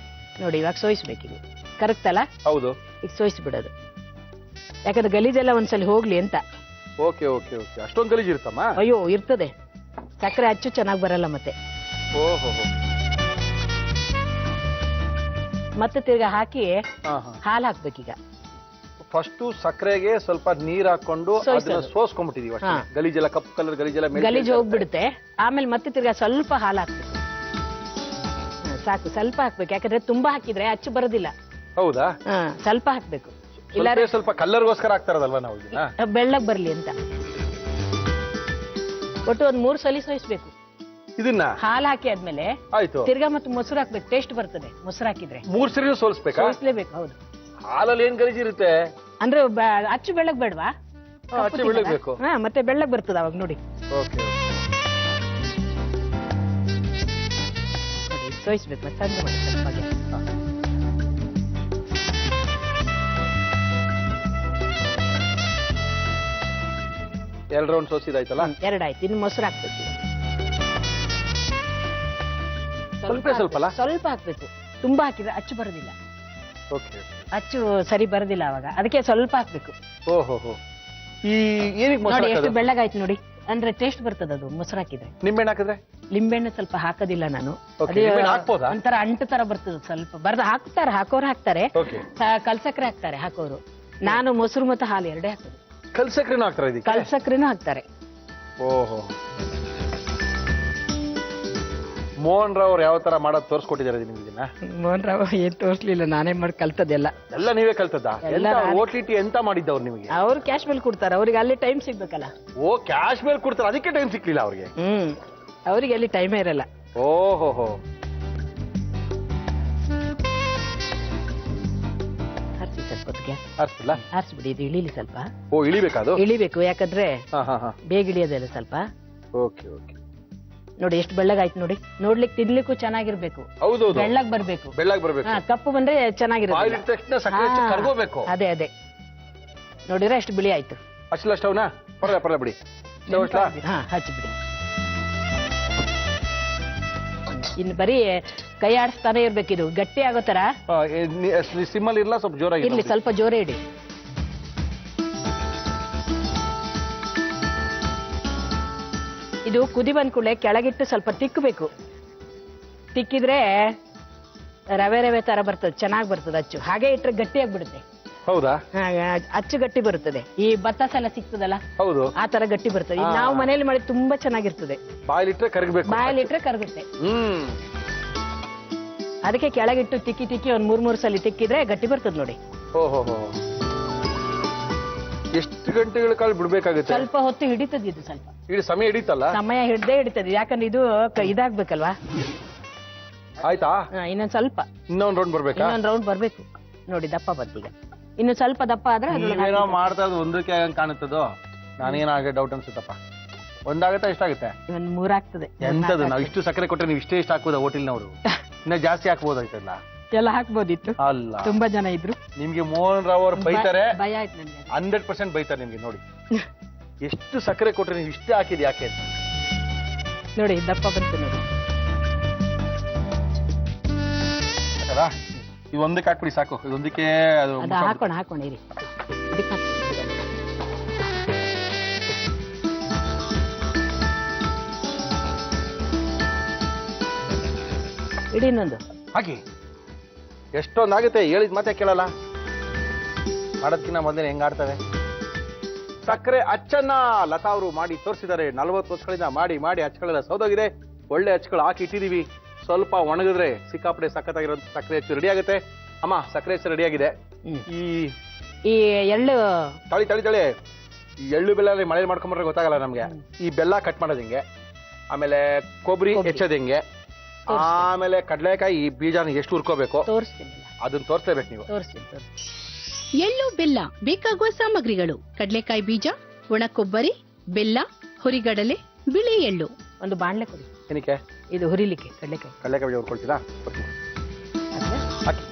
ನೋಡಿ, ಇವಾಗ ಸೋಯಿಸ್ಬೇಕು. ಇದು ಕರಗ್ತಲ್ಲ? ಹೌದು. ಈಗ ಸೋಯಿಸ್ಬಿಡೋದು. ಯಾಕಂದ್ರೆ ಗಲೀಜೆಲ್ಲ ಒಂದ್ಸಲ ಹೋಗ್ಲಿ ಅಂತ. Okay okay okay. ಅಷ್ಟೊಂದು ಗಲೀಜ್ ಇರುತ್ತಮ್ಮ? ಅಯ್ಯೋ, ಇರ್ತದೆ. ಸಕ್ಕರೆ ಅಚ್ಚು ಚೆನ್ನಾಗಿ ಬರಲ್ಲ ಮತ್ತೆ. ಓಹೋ. ಮತ್ತೆ ತಿರ್ಗಾ ಹಾಕಿ ಹಾಲು ಹಾಕ್ಬೇಕೀಗ. ಫಸ್ಟ್ ಸಕ್ಕರೆಗೆ ಸ್ವಲ್ಪ ನೀರ್ ಹಾಕೊಂಡು ಅದನ್ನ ಸೋಸ್ಕೊಂಡ್ಬಿಟ್ಟಿದೀವಿ ಅಷ್ಟೇ. ಗಲೀಜೆಲ್ಲ ಕಪ್ಪು ಕಲರ್ ಗಲೀಜೆಲ್ಲ ಗಲೀಜ್ ಹೋಗ್ಬಿಡುತ್ತೆ. ಆಮೇಲೆ ಮತ್ತೆ ತಿರ್ಗಾ ಸ್ವಲ್ಪ ಹಾಲು ಹಾಕ್ಬೇಕು. ಸಾಕು, ಸ್ವಲ್ಪ ಹಾಕ್ಬೇಕು. ಯಾಕಂದ್ರೆ ತುಂಬಾ ಹಾಕಿದ್ರೆ ಅಚ್ಚು ಬರೋದಿಲ್ಲ. ಹೌದಾ? ಸ್ವಲ್ಪ ಹಾಕ್ಬೇಕು. ಇಲ್ಲ ಸ್ವಲ್ಪ ಕಲ್ಲರ್ಗೋಸ್ಕರ ಹಾಕ್ತಾರದಲ್ವಾ ನಾವು ಇದನ್ನ? ಬೆಳ್ಳಗ್ ಬರ್ಲಿ ಅಂತ. ಒಟ್ಟು ಒಂದ್ 3 ಸಲ ಸೋಯಿಸ್ಬೇಕು ಇದನ್ನ. ಹಾಲು ಹಾಕಿ ಆದ್ಮೇಲೆ ಆಯ್ತು. ತಿರ್ಗಾ ಮತ್ತೆ ಮೊಸರು ಹಾಕ್ಬೇಕು. ಟೇಸ್ಟ್ ಬರ್ತದೆ ಮೊಸರು ಹಾಕಿದ್ರೆ. 3 ಸರಿ ಸೋಲ್ಸ್ಬೇಕಾ? ಸೋಯಿಸ್ಲೇಬೇಕು. ಹೌದು. ಹಾಲಲ್ಲಿ ಏನ್ ಗಲೀಜ್ ಇರುತ್ತೆ? ಅಂದ್ರೆ ಅಚ್ಚು ಬೆಳ್ಳಗ್ ಬೇಡವಾ? ಅಚ್ಚು ಬೆಳ್ಳಗ್ಬೇಕು. ಮತ್ತೆ ಬೆಳ್ಳಗ್ ಬರ್ತದ ಅವಾಗ. ನೋಡಿ ಓಕೆ. ಸೋಯಿಸ್ಬೇಕು. ಚಂದ ಮಾಡಿ ಸ್ವಲ್ಪ. ಎರಡು ರೌಂಡ್ ಸೋಸಿದಾಯ್ತಲ್ಲ? 2 ಆಯ್ತು. ಇನ್ನು ಮೊಸರು ಹಾಕ್ಬೇಕು. ಸ್ವಲ್ಪ ಹಾಕ್ಬೇಕು. ತುಂಬಾ ಹಾಕಿದ್ರೆ ಅಚ್ಚು ಬರೋದಿಲ್ಲ. ಓಕೆ. ಅಚ್ಚು ಸರಿ ಬರೋದಿಲ್ಲ ಅವಾಗ. ಅದಕ್ಕೆ ಸ್ವಲ್ಪ ಹಾಕ್ಬೇಕು. ಓಹೋ. ಈ ಏನಕ್ಕೆ ಮೊಸರು ನೋಡಿ ಎಷ್ಟು ಹಾಕೋದು? ಬೆಳ್ಳಗಾಯ್ತು ನೋಡಿ. ಅಂದ್ರೆ ಟೇಸ್ಟ್ ಬರ್ತದ ಅದು ಮೊಸರು ಹಾಕಿದ್ರೆ. ನಿಂಬೆಹಣ್ಣು ಹಾಕಿದ್ರೆ? ಲಿಂಬೆಹಣ್ಣು ಸ್ವಲ್ಪ ಹಾಕೋದಿಲ್ಲ ನಾನು. Okay, ನಿಂಬೆಹಣ್ಣು ಹಾಕ್ಬೋದಾ? ಒಂಥರ ಅಂಟು ತರ ಬರ್ತದ. ಸ್ವಲ್ಪ ಹಾಕ್ತಾರೆ, ಹಾಕೋರು ಹಾಕ್ತಾರೆ. ಓಕೆ. ಕಲ್ಸಕ್ರೆ ಹಾಕ್ತಾರೆ ಹಾಕೋರು. ನಾನು ಮೊಸರು ಮತ್ತು ಹಾಲು ಎರಡೇ ಹಾಕೋದು. ಕಲ್ಸಕ್ರೆನೂ ಹಾಕ್ತಾರೆ ಇದಕ್ಕೆ? ಕಲ್ಸಕ್ರೆನೂ ಹಾಕ್ತಾರೆ. ಓಹೋ. ಮೋಹನ್ ರಾವ್ ಅವ್ರು ಯಾವ ತರ ಮಾಡೋದು ತೋರ್ಸ್ಕೊಟ್ಟಿದ್ದಾರೆ ನಿಮ್ಗೆ ಇದನ್ನ? ಮೋಹನ್ ರಾವ್ ಏನ್ ತೋರ್ಸ್ಲಿಲ್ಲ, ನಾನೇ ಮಾಡಿ ಕಲ್ತದೆಲ್ಲ. ಎಲ್ಲ ನೀವೇ ಕಲ್ತದ? ಎಲ್ಲ ಓಟ್ಲಿಟಿ ಎಂತ ಮಾಡಿದ್ದವ್ರು ನಿಮಗೆ? ಅವ್ರು ಕ್ಯಾಶ್ ಮೇಲೆ ಕೊಡ್ತಾರೆ. ಅವ್ರಿಗೆ ಅಲ್ಲಿ ಟೈಮ್ ಸಿಗ್ಬೇಕಲ್ಲ. ಓ, ಕ್ಯಾಶ್ ಮೇಲೆ ಕೊಡ್ತಾರೆ, ಅದಕ್ಕೆ ಟೈಮ್ ಸಿಕ್ಲಿಲ್ಲ ಅವ್ರಿಗೆ? ಅವ್ರಿಗೆ ಅಲ್ಲಿ ಟೈಮೇ ಇರಲ್ಲ. ಓಹೋ. ಹರಿಸಿ ಸ್ವಲ್ಪ ಹೊತ್ತಿಗೆ. ಅರ್ಸಲ್ಲ? ಹರಿಸ್ಬಿಡಿ. ಇದು ಇಳಿಲಿ ಸ್ವಲ್ಪ. ಓ, ಇಳಿಬೇಕಾದು? ಇಳಿಬೇಕು. ಯಾಕಂದ್ರೆ ಬೇಗ ಇಳಿಯೋದಲ್ಲ ಸ್ವಲ್ಪ. Okay okay. ನೋಡಿ ಎಷ್ಟು ಬೆಳ್ಳಗಾಯ್ತು ನೋಡಿ. ನೋಡ್ಲಿಕ್ಕೆ ತಿನ್ಲಿಕ್ಕೂ ಚೆನ್ನಾಗಿರ್ಬೇಕು. ಹೌದು. ಬೆಳ್ಳಗ್ ಬರ್ಬೇಕು. ಕಪ್ಪು ಬಂದ್ರೆ ಚೆನ್ನಾಗಿರ್ಬೇಕು. ಅದೇ ನೋಡಿದ್ರೆ ಎಷ್ಟು ಬಿಳಿ ಆಯ್ತು. ಹಚ್ಚಲ ಸ್ಟವ್ನ? ಪರವಾಗಿಲ್ಲ ಬಿಡಿ. ಹಚ್ಚಿಬಿಡಿ. ಇನ್ನು ಬರೀ ಕೈ ಆಡಿಸ್ತಾನೆ ಇರ್ಬೇಕಿದು. ಗಟ್ಟಿ ಆಗೋ ತರ. ಸಿಮ್ಮಲ್ಲಿ ಇರ್ಲ ಸ್ವಲ್ಪ ಜೋರಾಗಿ ಇರ್ಲಿ, ಸ್ವಲ್ಪ ಜೋರೇ ಇಡಿ. ಇದು ಕುದಿ ಬಂದ ಕೂಡಲೇ ಕೆಳಗಿಟ್ಟು ಸ್ವಲ್ಪ ತಿಕ್ಕಬೇಕು. ತಿಕ್ಕಿದ್ರೆ ರವೆ ರವೆ ತರ ಬರ್ತದೆ, ಚೆನ್ನಾಗಿ ಬರ್ತದೆ ಅಚ್ಚು. ಹಾಗೆ ಇಟ್ರೆ ಗಟ್ಟಿ ಆಗ್ಬಿಡುತ್ತೆ. ಹೌದಾ? ಅಚ್ಚು ಗಟ್ಟಿ ಬರುತ್ತದೆ. ಈ ಬತ್ತಾಸ ಎಲ್ಲ ಸಿಗ್ತದಲ್ಲ, ಹೌದು, ಆ ತರ ಗಟ್ಟಿ ಬರ್ತದೆ. ಈಗ ನಾವು ಮನೇಲಿ ಮಾಡಿ ತುಂಬಾ ಚೆನ್ನಾಗಿರ್ತದೆ. ಬಾಯಲ್ಲಿಟ್ರೆ ಕರಗಬೇಕು. ಬಾಯಲ್ಲಿಟ್ರೆ ಕರಗುತ್ತೆ. ಅದಕ್ಕೆ ಕೆಳಗಿಟ್ಟು ತಿಕ್ಕಿ ತಿಕ್ಕಿ ಒಂದ್ 3 ಸಲ ತಿಕ್ಕಿದ್ರೆ ಗಟ್ಟಿ ಬರ್ತದೆ ನೋಡಿ. ಓಹೋ, ಎಷ್ಟು ಗಂಟೆಗಳ ಕಾಲ ಬಿಡ್ಬೇಕಾಗುತ್ತೆ? ಸ್ವಲ್ಪ ಹೊತ್ತು ಹಿಡಿತದೆ ಇದು. ಸ್ವಲ್ಪ ಸಮಯ ಹಿಡಿತಲ್ಲ? ಸಮಯ ಹಿಡ್ದೇ ಹಿಡಿತದೆ. ಯಾಕಂದ್ರೆ ಇದು ಇದಾಗ್ಬೇಕಲ್ವಾ. ಆಯ್ತಾ? ಇನ್ನೊಂದ್ ಸ್ವಲ್ಪ, ಇನ್ನೊಂದ್ ರೌಂಡ್ ಬರ್ಬೇಕಾ? ಇನ್ನೊಂದ್ ರೌಂಡ್ ಬರ್ಬೇಕು ನೋಡಿ. ದಪ್ಪ ಬಂತೀಗ. ಇನ್ನು ಸ್ವಲ್ಪ ದಪ್ಪ ಆದ್ರೆ ನೀವೇನೋ ಮಾಡ್ತಾ ಇರೋದು ಒಂದಕ್ಕೆ ಕಾಣುತ್ತದೋ? ನನಗೇನಾಗ ಡೌಟ್ ಅನ್ಸುತ್ತಪ್ಪ. ಒಂದಾಗತ್ತಾ? ಎಷ್ಟಾಗುತ್ತೆ? ಒಂದ್ 3 ಆಗ್ತದೆ. ಎಂತದು, ನಾವು ಇಷ್ಟು ಸಕ್ಕರೆ ಕೊಟ್ಟರೆ ನೀವು ಇಷ್ಟೇ ಇಷ್ಟ ಹಾಕ್ಬೋದ ಹೋಟೆಲ್ನವರು? ಇನ್ನ ಜಾಸ್ತಿ ಹಾಕ್ಬೋದಾಯ್ತಲ್ಲ? ಎಲ್ಲ ಹಾಕ್ಬೋದಿತ್ತು. ಅಲ್ಲ, ತುಂಬಾ ಜನ ಇದ್ರು. ನಿಮ್ಗೆ ಮೋಹನ್ ರಾವ್ ಅವ್ರು ಬೈತಾರೆ, ಭಯ ಆಯ್ತು ನನಗೆ. 100% ಬೈತಾರೆ ನಿಮ್ಗೆ. ನೋಡಿ ಎಷ್ಟು ಸಕ್ಕರೆ ಕೊಟ್ರೆ ನೀವು ಇಷ್ಟೇ ಹಾಕಿದ್ ಯಾಕೆ ಅಂತ. ನೋಡಿ ದಪ್ಪ ಬಂತು ನೋಡಿ. ಇದು ಒಂದಕ್ಕೆ ಹಾಕ್ಬಿಡಿ ಸಾಕು. ಇದೊಂದಕ್ಕೆ ಅದು ಹಾಕೋಣ ಇರಿ. ಇದಕ್ಕೆ ಇಡಿ ಇನ್ನೊಂದು ಹಾಕಿ. ಎಷ್ಟೊಂದಾಗುತ್ತೆ, ಹೇಳಿದ್ ಮತ್ತೆ ಕೇಳಲ್ಲ. ಮಾಡೋದ್ಕಿನ್ನ ಮೊದಲೇ ಹೆಂಗ್ ಆಡ್ತವೆ. ಸಕ್ಕರೆ ಅಚ್ಚನ್ನ ಲತಾ ಅವರು ಮಾಡಿ ತೋರಿಸಿದ್ದಾರೆ. 40 ವರ್ಷಗಳಿಂದ ಮಾಡಿ ಮಾಡಿ ಅಚ್ಚಗಳೆಲ್ಲ ಸೌದೋಗಿದೆ. ಒಳ್ಳೆ ಅಚ್ಚಗಳು ಹಾಕಿ ಇಟ್ಟಿದೀವಿ. ಸ್ವಲ್ಪ ಒಣಗಿದ್ರೆ ಸಿಕ್ಕಾಪಡೆ ಸಖತ್ತಾಗಿರೋ ಸಕ್ಕರೆ ಅಚ್ಚು ರೆಡಿ ಆಗುತ್ತೆ. ಅಮ್ಮ, ಸಕ್ಕರೆ ಅಚ್ಚು ರೆಡಿ ಆಗಿದೆ. ಈ ಎಳ್ಳು ತಳಿ ತಳಿ ತಳಿ ಈ ಎಳ್ಳು ಬೆಲ್ಲ ಮಳೆ ಮಾಡ್ಕೊಂಡ್ರೆ ಗೊತ್ತಾಗಲ್ಲ ನಮ್ಗೆ. ಈ ಬೆಲ್ಲ ಕಟ್ ಮಾಡೋದು ಹೆಂಗೆ, ಆಮೇಲೆ ಕೊಬ್ಬರಿ ಹೆಚ್ಚೋದು ಹೆಂಗೆ, ಆಮೇಲೆ ಕಡಲೆಕಾಯಿ ಈ ಬೀಜನ ಎಷ್ಟು ಹುರ್ಕೋಬೇಕು ಅದನ್ನ ತೋರಿಸ್ಲೇಬೇಕು ನೀವು. ಎಳ್ಳು ಬೆಲ್ಲ ಬೇಕಾಗುವ ಸಾಮಗ್ರಿಗಳು: ಕಡಲೆಕಾಯಿ ಬೀಜ, ಒಣ ಕೊಬ್ಬರಿ, ಬೆಲ್ಲ, ಹುರಿಗಡಲೆ, ಬಿಳಿ ಎಳ್ಳು. ಒಂದು ಬಾಣ್ಲೆ ಕೊಡಿ. ಏನಕ್ಕೆ? ಇದು ಹುರಿಲಿಕ್ಕೆ ಕಡಲೆಕಾಯಿ ಬೀಜ ಹುರ್ಕೊಳ್ತೀರಾ? ಹಾಕಿ.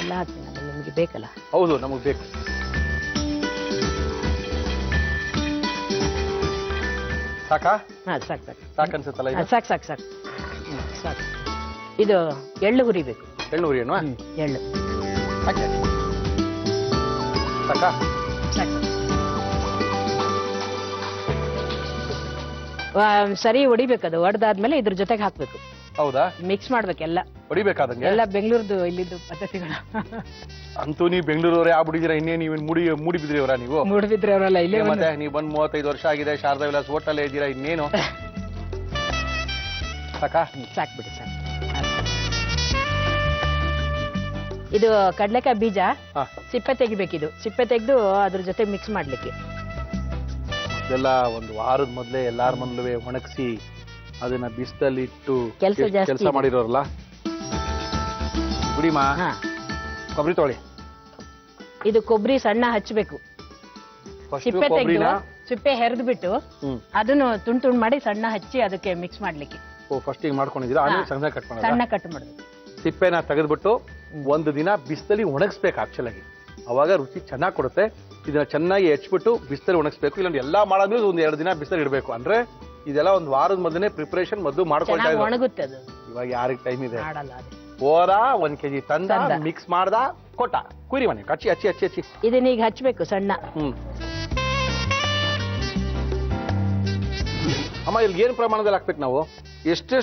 ಎಲ್ಲ ಹಾಕ್ತೀನಿ, ನಿಮಗೆ ಬೇಕಲ್ಲ? ಹೌದು, ನಮಗೆ ಬೇಕು. ಸಾಕಾ? ಸಾಕು ಅನ್ಸುತ್ತಲ್ಲ? ಸಾಕು. ಇದು ಎಳ್ಳು ಹುರಿಬೇಕು. ಎಳ್ಳು ಹುರಿಯಣ್ಣ? ಎಳ್ಳು ಸಾಕಾ? ಸರಿ ಹೊಡಿಬೇಕದು. ಹೊಡೆದಾದ್ಮೇಲೆ ಇದ್ರ ಜೊತೆಗೆ ಹಾಕ್ಬೇಕು. ಹೌದಾ? ಮಿಕ್ಸ್ ಮಾಡ್ಬೇಕೆಲ್ಲ. ಹೊಡಿಬೇಕಾದಂಗೆ ಎಲ್ಲ ಬೆಂಗಳೂರ್ದು ಇಲ್ಲಿದ್ದು ಪದ್ಧತಿಗಳು. ಅಂತೂ ನೀವು ಬೆಂಗಳೂರವರೇ ಆಗ್ಬಿಟ್ಟಿದ್ದೀರಾ. ಇನ್ನೇ ನೀವು ಮೂಡಿ ಬಿದ್ರಿಯವರ? ನೀವು ಮೂಡಿಬಿದ್ರೆ ಅವರಲ್ಲ ಇಲ್ಲೇ. ಮತ್ತೆ ನೀವು ಬಂದು 35 ವರ್ಷ ಆಗಿದೆ. ಶಾರದಾ ವಿಲಾಸ್ ಹೋಟೆಲ್ ಇದ್ದೀರಾ, ಇನ್ನೇನು? ಸಾಕಾ? ಸಾಕ್ಬಿಡಿ, ಸಾಕು. ಇದು ಕಡಲೆಕಾಯಿ ಬೀಜ ಸಿಪ್ಪೆ ತೆಗಿಬೇಕಿದು. ಸಿಪ್ಪೆ ತೆಗೆದು ಅದ್ರ ಜೊತೆ ಮಿಕ್ಸ್ ಮಾಡ್ಲಿಕ್ಕೆ. ಇದೆಲ್ಲ ಒಂದು ವಾರದ ಮೊದಲೇ ಎಲ್ಲಾರ ಮನೇಲೂ ಒಣಗಿಸಿ ಅದನ್ನ ಬಿಸಿಲಲ್ಲಿ ಇಟ್ಟು ಕೆಲಸ ಮಾಡಿರೋರಲ್ಲ. ಗುಡಿಮಾ, ಕೊಬ್ಬರಿ ತೊಳಿ. ಇದು ಕೊಬ್ಬರಿ ಸಣ್ಣ ಹಚ್ಚಬೇಕು. ಸಿಪ್ಪೆ ತೆಗೆದು ಸಿಪ್ಪೆ ಹೆರೆದು ಬಿಟ್ಟು ಅದನ್ನು ತುಂಡು ತುಂಡು ಮಾಡಿ ಸಣ್ಣ ಹಚ್ಚಿ ಅದಕ್ಕೆ ಮಿಕ್ಸ್ ಮಾಡ್ಲಿಕ್ಕೆ. ಫಸ್ಟ್ ಈಗ ಮಾಡ್ಕೊಂಡಿದ್ದೀರಾ, ಸಣ್ಣ ಕಟ್ ಮಾಡೋದು? ಸಣ್ಣ ಕಟ್ ಮಾಡೋದು. ಸಿಪ್ಪೆನ ತೆಗೆದ್ಬಿಟ್ಟು ಒಂದು ದಿನ ಬಿಸಿಲಲ್ಲಿ ಒಣಗಿಸ್ಬೇಕು. ಆಕ್ಚುಲಾಗಿ ಅವಾಗ ರುಚಿ ಚೆನ್ನಾಗಿ ಕೊಡುತ್ತೆ. ಇದನ್ನ ಚೆನ್ನಾಗಿ ಹೆಚ್ಚಿಬಿಟ್ಟು ಬಿಸಿಲಲ್ಲಿ ಒಣಗಿಸ್ಬೇಕು. ಇಲ್ಲಾಂದ್ರೆ ಎಲ್ಲಾ ಮಾಡಾದ್ಮೇಲೆ ಒಂದು 2 ದಿನ ಬಿಸಿಲಲ್ಲಿ ಇಡಬೇಕು. ಅಂದ್ರೆ ಇದೆಲ್ಲ ಒಂದು ವಾರದ ಮೊದಲೇ ಪ್ರಿಪರೇಷನ್ ಮೊದಲು ಮಾಡ್ಕೊಳ್ತಾ ಇದ್ದಾರೆ. ಒಣಗುತ್ತೆ ಅದು. ಇವಾಗ ಯಾರಿಗೆ ಟೈಮ್ ಇದೆ? ಹೋದ 1 kg ತಂದ ಮಿಕ್ಸ್ ಮಾಡ್ದ ಕೊಟ್ಟ ಕುರಿ ಮನೆ ಹಚ್ಚಿ ಹಚ್ಚಿ ಹಚ್ಚಿ ಹಚ್ಚಿ ಇದನ್ನ ಈಗ ಹಚ್ಚಬೇಕು ಸಣ್ಣ. ಅಮ್ಮ, ಇಲ್ಲಿ ಏನ್ ಪ್ರಮಾಣದಲ್ಲಿ ಹಾಕ್ಬೇಕು ನಾವು? ಎಷ್ಟು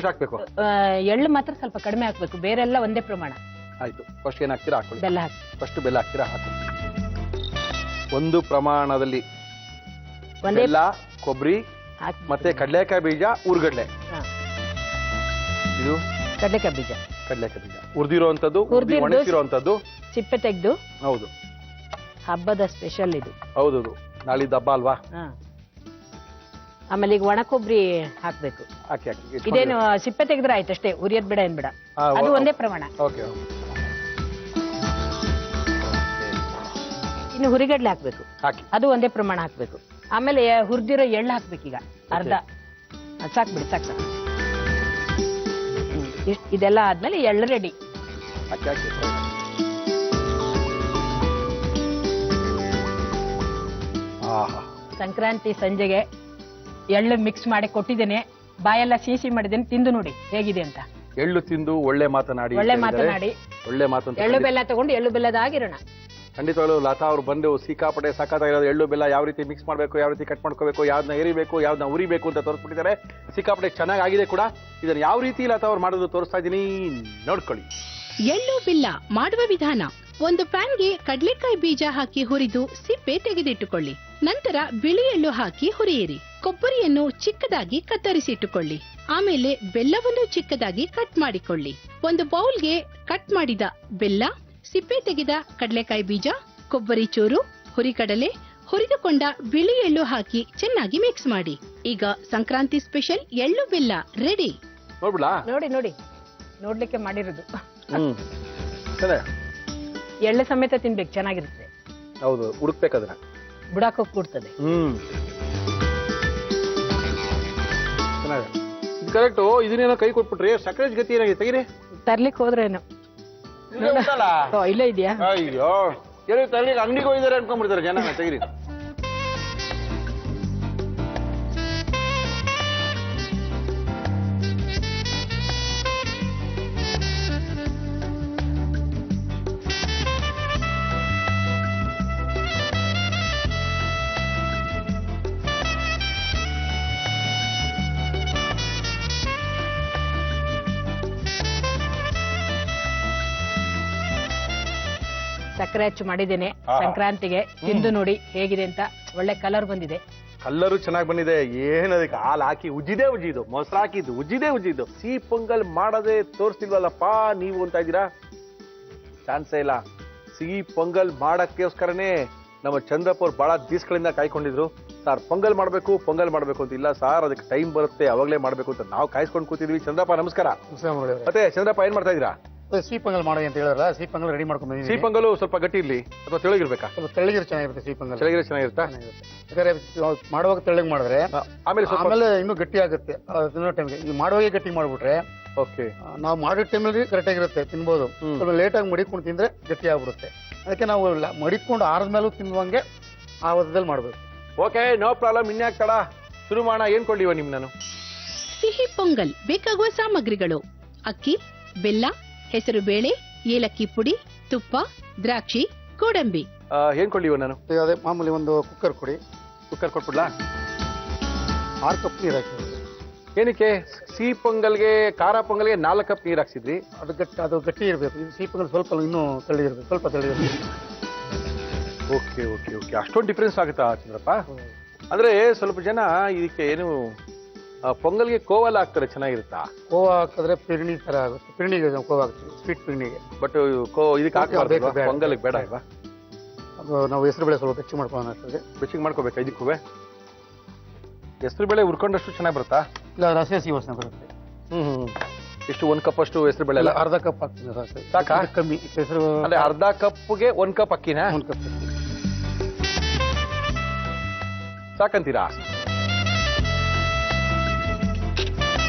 ಹಾಕ್ಬೇಕು? ಎಳ್ಳು ಮಾತ್ರ ಸ್ವಲ್ಪ ಕಡಿಮೆ ಹಾಕ್ಬೇಕು, ಬೇರೆಲ್ಲ ಒಂದೇ ಪ್ರಮಾಣ. ಆಯ್ತು. ಫಸ್ಟ್ ಏನ್ ಹಾಕ್ತೀರಾ? ಹಾಕೊಳ್ಳಿ. ಬೆಲ್ಲ ಹಾಕಿ. ಫಸ್ಟ್ ಬೆಲ್ಲ ಹಾಕ್ತೀರಾ? ಹಾಕಿ. ಒಂದು ಪ್ರಮಾಣದಲ್ಲಿ ಬೆಲ್ಲ, ಕೊಬ್ಬರಿ ಮತ್ತೆ ಕಡಲೆಕಾಯಿ ಬೀಜ, ಹುರ್ಗಡ್ಲೆ. ಇದು ಕಡಲೆಕಾಯಿ ಬೀಜ ಹುರಿದಿರುವಂತದ್ದು, ಒಣಗಿಸಿರುವಂತದ್ದು, ಸಿಪ್ಪೆ ತೆಗೆದು. ಹೌದು, ಹಬ್ಬದ ಸ್ಪೆಷಲ್ ಇದು. ಹೌದು, ನಾಳಿದ್ದು ಹಬ್ಬ ಅಲ್ವಾ? ಆಮೇಲೆ ಈಗ ಒಣ ಕೊಬ್ಬರಿ ಹಾಕ್ಬೇಕು. ಹಾಕಿ ಹಾಕಿ. ಇದೇನು ಸಿಪ್ಪೆ ತೆಗೆದ್ರೆ ಆಯ್ತು ಅಷ್ಟೇ, ಉರಿಯೋದ್ ಬೇಡ ಏನ್ ಬೇಡ. ಅದು ಒಂದೇ ಪ್ರಮಾಣ. ಇನ್ನು ಹುರಿಗಡ್ಲೆ ಹಾಕ್ಬೇಕು. ಅದು ಒಂದೇ ಪ್ರಮಾಣ ಹಾಕ್ಬೇಕು. ಆಮೇಲೆ ಹುರಿದಿರೋ ಎಳ್ಳು ಹಾಕ್ಬೇಕೀಗ ಅರ್ಧ. ಸಾಕ್ಬಿಡಿ, ಸಾಕು ಸಾಕು. ಇದೆಲ್ಲ ಆದ್ಮೇಲೆ ಎಳ್ಳು ರೆಡಿ. ಸಂಕ್ರಾಂತಿ ಸಂಜೆಗೆ ಎಳ್ಳು ಮಿಕ್ಸ್ ಮಾಡಿ ಕೊಟ್ಟಿದ್ದೇನೆ. ಬಾಯೆಲ್ಲ ಸಿಹಿ ಮಾಡಿದ್ದೇನೆ, ತಿಂದು ನೋಡಿ ಹೇಗಿದೆ ಅಂತ. ಎಳ್ಳು ತಿಂದು ಒಳ್ಳೆ ಮಾತನಾಡಿ, ಒಳ್ಳೆ ಮಾತನಾಡಿ, ಒಳ್ಳೆ ಮಾತು. ಎಳ್ಳು ಬೆಲ್ಲ ತಗೊಂಡು ಎಳ್ಳು ಬೆಲ್ಲದ ಆಗಿರೋಣ. ಖಂಡಿತವಾಗ್ಲೂ ಲತಾ ಅವ್ರು ಬಂದು ಸಿಕ್ಕಾಪಟ್ಟೆ ಸಖತ್ತಾಗಿರೋದು ಎಳ್ಳು ಬೆಲ್ಲ ಯಾವ ರೀತಿ ಮಿಕ್ಸ್ ಮಾಡಬೇಕು, ಯಾವ ರೀತಿ ಕಟ್ ಮಾಡ್ಕೋಬೇಕು, ಯಾವ್ದನ್ನ ಎರಿಬೇಕು, ಯಾವ್ದನ್ನ ಉರಿಬೇಕು ಅಂತ ತೋರಿಸ್ಬಿಟ್ಟಿದ್ದಾರೆ. ಸಿಕ್ಕಾಪಟ್ಟೆ ಚೆನ್ನಾಗಿದೆ ಕೂಡ. ಇದನ್ನ ಯಾವ ರೀತಿ ಲತಾ ಅವ್ರು ಮಾಡೋದು ತೋರಿಸ್ತಾ ಇದ್ದೀನಿ, ನೋಡ್ಕೊಳ್ಳಿ. ಎಳ್ಳು ಬೆಲ್ಲ ಮಾಡುವ ವಿಧಾನ: ಒಂದು ಪ್ಯಾನ್ಗೆ ಕಡಲೆಕಾಯಿ ಬೀಜ ಹಾಕಿ ಹುರಿದು ಸಿಪ್ಪೆ ತೆಗೆದಿಟ್ಟುಕೊಳ್ಳಿ. ನಂತರ ಬಿಳಿ ಎಳ್ಳು ಹಾಕಿ ಹುರಿಯಿರಿ. ಕೊಬ್ಬರಿಯನ್ನು ಚಿಕ್ಕದಾಗಿ ಕತ್ತರಿಸಿಟ್ಟುಕೊಳ್ಳಿ. ಆಮೇಲೆ ಬೆಲ್ಲವನ್ನು ಚಿಕ್ಕದಾಗಿ ಕಟ್ ಮಾಡಿಕೊಳ್ಳಿ. ಒಂದು ಬೌಲ್ಗೆ ಕಟ್ ಮಾಡಿದ ಬೆಲ್ಲ, ಸಿಪ್ಪೆ ತೆಗೆದ ಕಡಲೆಕಾಯಿ ಬೀಜ, ಕೊಬ್ಬರಿ ಚೂರು, ಹುರಿಕಡಲೆ, ಹುರಿದುಕೊಂಡ ಬಿಳಿ ಎಳ್ಳು ಹಾಕಿ ಚೆನ್ನಾಗಿ ಮಿಕ್ಸ್ ಮಾಡಿ. ಈಗ ಸಂಕ್ರಾಂತಿ ಸ್ಪೆಷಲ್ ಎಳ್ಳು ಬೆಲ್ಲ ರೆಡಿ. ನೋಡ್ಬಿಡಾ? ನೋಡಿ ನೋಡಿ, ನೋಡ್ಲಿಕ್ಕೆ ಮಾಡಿರೋದು. ಸರಿ, ಎಳ್ಳೆ ಸಮೇತ ತಿನ್ಬೇಕು, ಚೆನ್ನಾಗಿರುತ್ತೆ. ಹೌದು, ಹುಡುಕ್ಬೇಕದನ್ನ, ಬುಡಾಕೋಕ್ ಕೂಡ್ತದೆ. ಚೆನ್ನಾಗಿದೆ. ಕರೆಕ್ಟ್. ಇದನ್ನೇನೋ ಕೈ ಕೊಟ್ಬಿಟ್ರಿ, ಸಕ್ಕರೆ ಗತಿ ಏನಾಗಿದೆ ತೆಗೀರಿ. ತರ್ಲಿಕ್ಕೆ ಹೋದ್ರೇನು? ಇಲ್ಲೇ ಇದೆಯಾ? ಅಯ್ಯೋ, ಎಲ್ಲಿ ತರ್ಲಿಕ್ಕೆ ಅಂಗಡಿಗೆ ಹೋಗಿದ್ದಾರೆ ಅನ್ಕೊಂಡ್ಬಿಡ್ತಾರೆ ಜನ. ತೆಗೀರಿ. ಸಕ್ಕರೆ ಹಚ್ಚು ಮಾಡಿದ್ದೇನೆ ಸಂಕ್ರಾಂತಿಗೆ. ತಿಂದು ನೋಡಿ ಹೇಗಿದೆ ಅಂತ. ಒಳ್ಳೆ ಕಲರ್ ಬಂದಿದೆ. ಕಲ್ಲರು ಚೆನ್ನಾಗಿ ಬಂದಿದೆ. ಏನದಕ್ಕೆ ಹಾಲು ಹಾಕಿ ಉಜ್ಜಿದು, ಮೊಸರು ಹಾಕಿದ್ದು ಉಜ್ಜಿದ್ದು. ಸಿಹಿ ಪೊಂಗಲ್ ಮಾಡದೆ ತೋರಿಸ್ತಿಲ್ವಲ್ಲಪ್ಪ ನೀವು ಅಂತ ಇದ್ದೀರಾ? ಚಾನ್ಸೇ ಇಲ್ಲ. ಸಿಹಿ ಪೊಂಗಲ್ ಮಾಡಕ್ಕೋಸ್ಕರನೇ ನಮ್ಮ ಚಂದ್ರಪ್ಪ ಅವ್ರು ಬಹಳ ದಿವಸಗಳಿಂದ ಕಾಯ್ಕೊಂಡಿದ್ರು. ಸರ್ ಪೊಂಗಲ್ ಮಾಡ್ಬೇಕು ಅಂತ. ಇಲ್ಲ ಸರ್, ಅದಕ್ಕೆ ಟೈಮ್ ಬರುತ್ತೆ, ಅವಾಗಲೇ ಮಾಡ್ಬೇಕು ಅಂತ ನಾವು ಕಾಯ್ಸ್ಕೊಂಡು ಕೂತಿದ್ವಿ. ಚಂದ್ರಪ್ಪ ನಮಸ್ಕಾರ. ಮತ್ತೆ ಚಂದ್ರಪ್ಪ ಏನ್ ಮಾಡ್ತಾ ಇದ್ದೀರಾ? ಸಿಹಿ ಪೊಂಗಲ್ ಮಾಡಿ ಅಂತ ಹೇಳಿದ್ರಲ್ಲ, ಸಿಹಿ ಪೊಂಗಲ್ ರೆಡಿ ಮಾಡ್ಕೊಂಡು ಸಿಹಿ ಪೊಂಗಲ್ ಸ್ವಲ್ಪ ಗಟ್ಟಿ ಇರ್ಲಿ ಅಥವಾ ತೆಳಗಿರ್ಬೇಕಾ? ಸ್ವಲ್ಪ ತೆಳ್ಳಗಿರೋ ಚೆನ್ನಾಗಿರುತ್ತೆ. ಸಿಹಿ ಪೊಂಗಲ್ ತೆಳಗಿರೋ ಚೆನ್ನಾಗಿರುತ್ತಾ? ಯಾಕಂದ್ರೆ ಮಾಡುವಾಗ ತೆಳ್ಳಗೆ ಮಾಡಿದ್ರೆ ಆಮೇಲೆ ಇನ್ನೂ ಗಟ್ಟಿ ಆಗುತ್ತೆ. ತಿನ್ನೋ ಟೈಮ್ಗೆ ಈಗ ಮಾಡುವಾಗೆ ಗಟ್ಟಿ ಮಾಡ್ಬಿಟ್ರೆ ಓಕೆ, ನಾವು ಮಾಡೋ ಟೈಮಲ್ಲಿ ಕರೆಕ್ಟ್ ಆಗಿರುತ್ತೆ, ತಿನ್ಬೋದು. ಸ್ವಲ್ಪ ಲೇಟಾಗಿ ಮಡಿಕೊಂಡು ತಿಂದ್ರೆ ಗಟ್ಟಿ ಆಗ್ಬಿಡುತ್ತೆ. ಅದಕ್ಕೆ ನಾವು ಮಡಿಕೊಂಡು ಆರದ್ಮೇಲೂ ತಿನ್ನುವಂಗೆ ಆ ವರದಲ್ಲಿ ಮಾಡ್ಬೇಕು. Okay, no problem. ಇನ್ಯಾಕ್ ತಡ, ಶುರು ಮಾಡೋಣ. ಏನ್ ಕೊಂಡಿವ ನಿಮ್ ನಾನು? ಸಿಹಿ ಪೊಂಗಲ್ ಬೇಕಾಗುವ ಸಾಮಗ್ರಿಗಳು: ಅಕ್ಕಿ, ಬೆಲ್ಲ, ಹೆಸರು ಬೇಳೆ, ಏಲಕ್ಕಿ ಪುಡಿ, ತುಪ್ಪ, ದ್ರಾಕ್ಷಿ, ಗೋಡಂಬಿ. ಏನ್ ಕೊಂಡಿವ ನಾನು? ಅದೇ ಮಾಮೂಲಿ ಒಂದು ಕುಕ್ಕರ್ ಕೊಡಿ. ಕುಕ್ಕರ್ ಕೊಟ್ಬಿಡ್ಲಾ? 6 ಕಪ್ ನೀರು ಹಾಕಿ. ಏನಕ್ಕೆ? ಸಿಹಿ ಪೊಂಗಲ್ಗೆ, ಖಾರ ಪೊಂಗಲ್ಗೆ 4 ಕಪ್ ನೀರು ಹಾಕ್ಸಿದ್ರಿ. ಅದು ಗಟ್ಟಿ ಇರಬೇಕು. ಇದು ಸಿಹಿ ಪೊಂಗಲ್ ಸ್ವಲ್ಪ ಇನ್ನೂ ತೆಳ್ಳಗಿರ್ಬೇಕು, ಸ್ವಲ್ಪ ತೆಳ್ಳಗಿರ್ಬೇಕು. ಓಕೆ ಓಕೆ ಓಕೆ, ಅಷ್ಟೊಂದು ಡಿಫ್ರೆನ್ಸ್ ಆಗುತ್ತಾ ಚಂದ್ರಪ್ಪ? ಅಂದ್ರೆ ಸ್ವಲ್ಪ ಜನ ಇದಕ್ಕೆ ಏನು ಪೊಂಗಲ್ಗೆ ಕೋವೆಲ್ಲ ಹಾಕ್ತಾರೆ, ಚೆನ್ನಾಗಿರುತ್ತಾ? ಕೋವಾ ಹಾಕಿದ್ರೆ ಪಿರ್ಣಿ ತರ ಆಗುತ್ತೆ. ಪಿರ್ಣಿಗೆ ಕೋವಾ ಹಾಕ್ತೀವಿ, ಸ್ವೀಟ್ ಪಿರ್ಣಿಗೆ. ಬಟ್ ಇದಕ್ಕೆ ಹಾಕಬಾರ್ದು, ಪೊಂಗಲ್ಗೆ ಬೇಡ ಅಲ್ವಾ? ಅದು ನಾವು ಹೆಸರು ಬೇಳೆ ಸ್ವಲ್ಪ ಬೆಚ್ಚಗೆ ಮಾಡ್ಕೊಳ್ಳೋಣ ಅಷ್ಟೇ. ಬೆಚ್ಚಗೆ ಮಾಡ್ಕೋಬೇಕಾ ಇದಕ್ಕೂ? ಹೆಸರು ಬೇಳೆ ಹುರ್ಕೊಂಡಷ್ಟು ಚೆನ್ನಾಗಿ ಬರುತ್ತಾ? ಇಲ್ಲ, ರಸಸಿ ವಾಸನೆ ಬರುತ್ತೆ. ಎಷ್ಟು 1 ಕಪ್ ಅಷ್ಟು ಹೆಸರು ಬೇಳೆ? ಅರ್ಧ ಕಪ್ ಹಾಕ್ತೀನಿ ಸಾಕು. ಸಾಕಾ? ಕಮ್ಮಿ ಹೆಸರು ಅಂದ್ರೆ ಅರ್ಧ ಕಪ್ಗೆ 1 ಕಪ್ ಅಕ್ಕಿನ? 1 ಕಪ್ ಸಾಕಂತೀರಾ?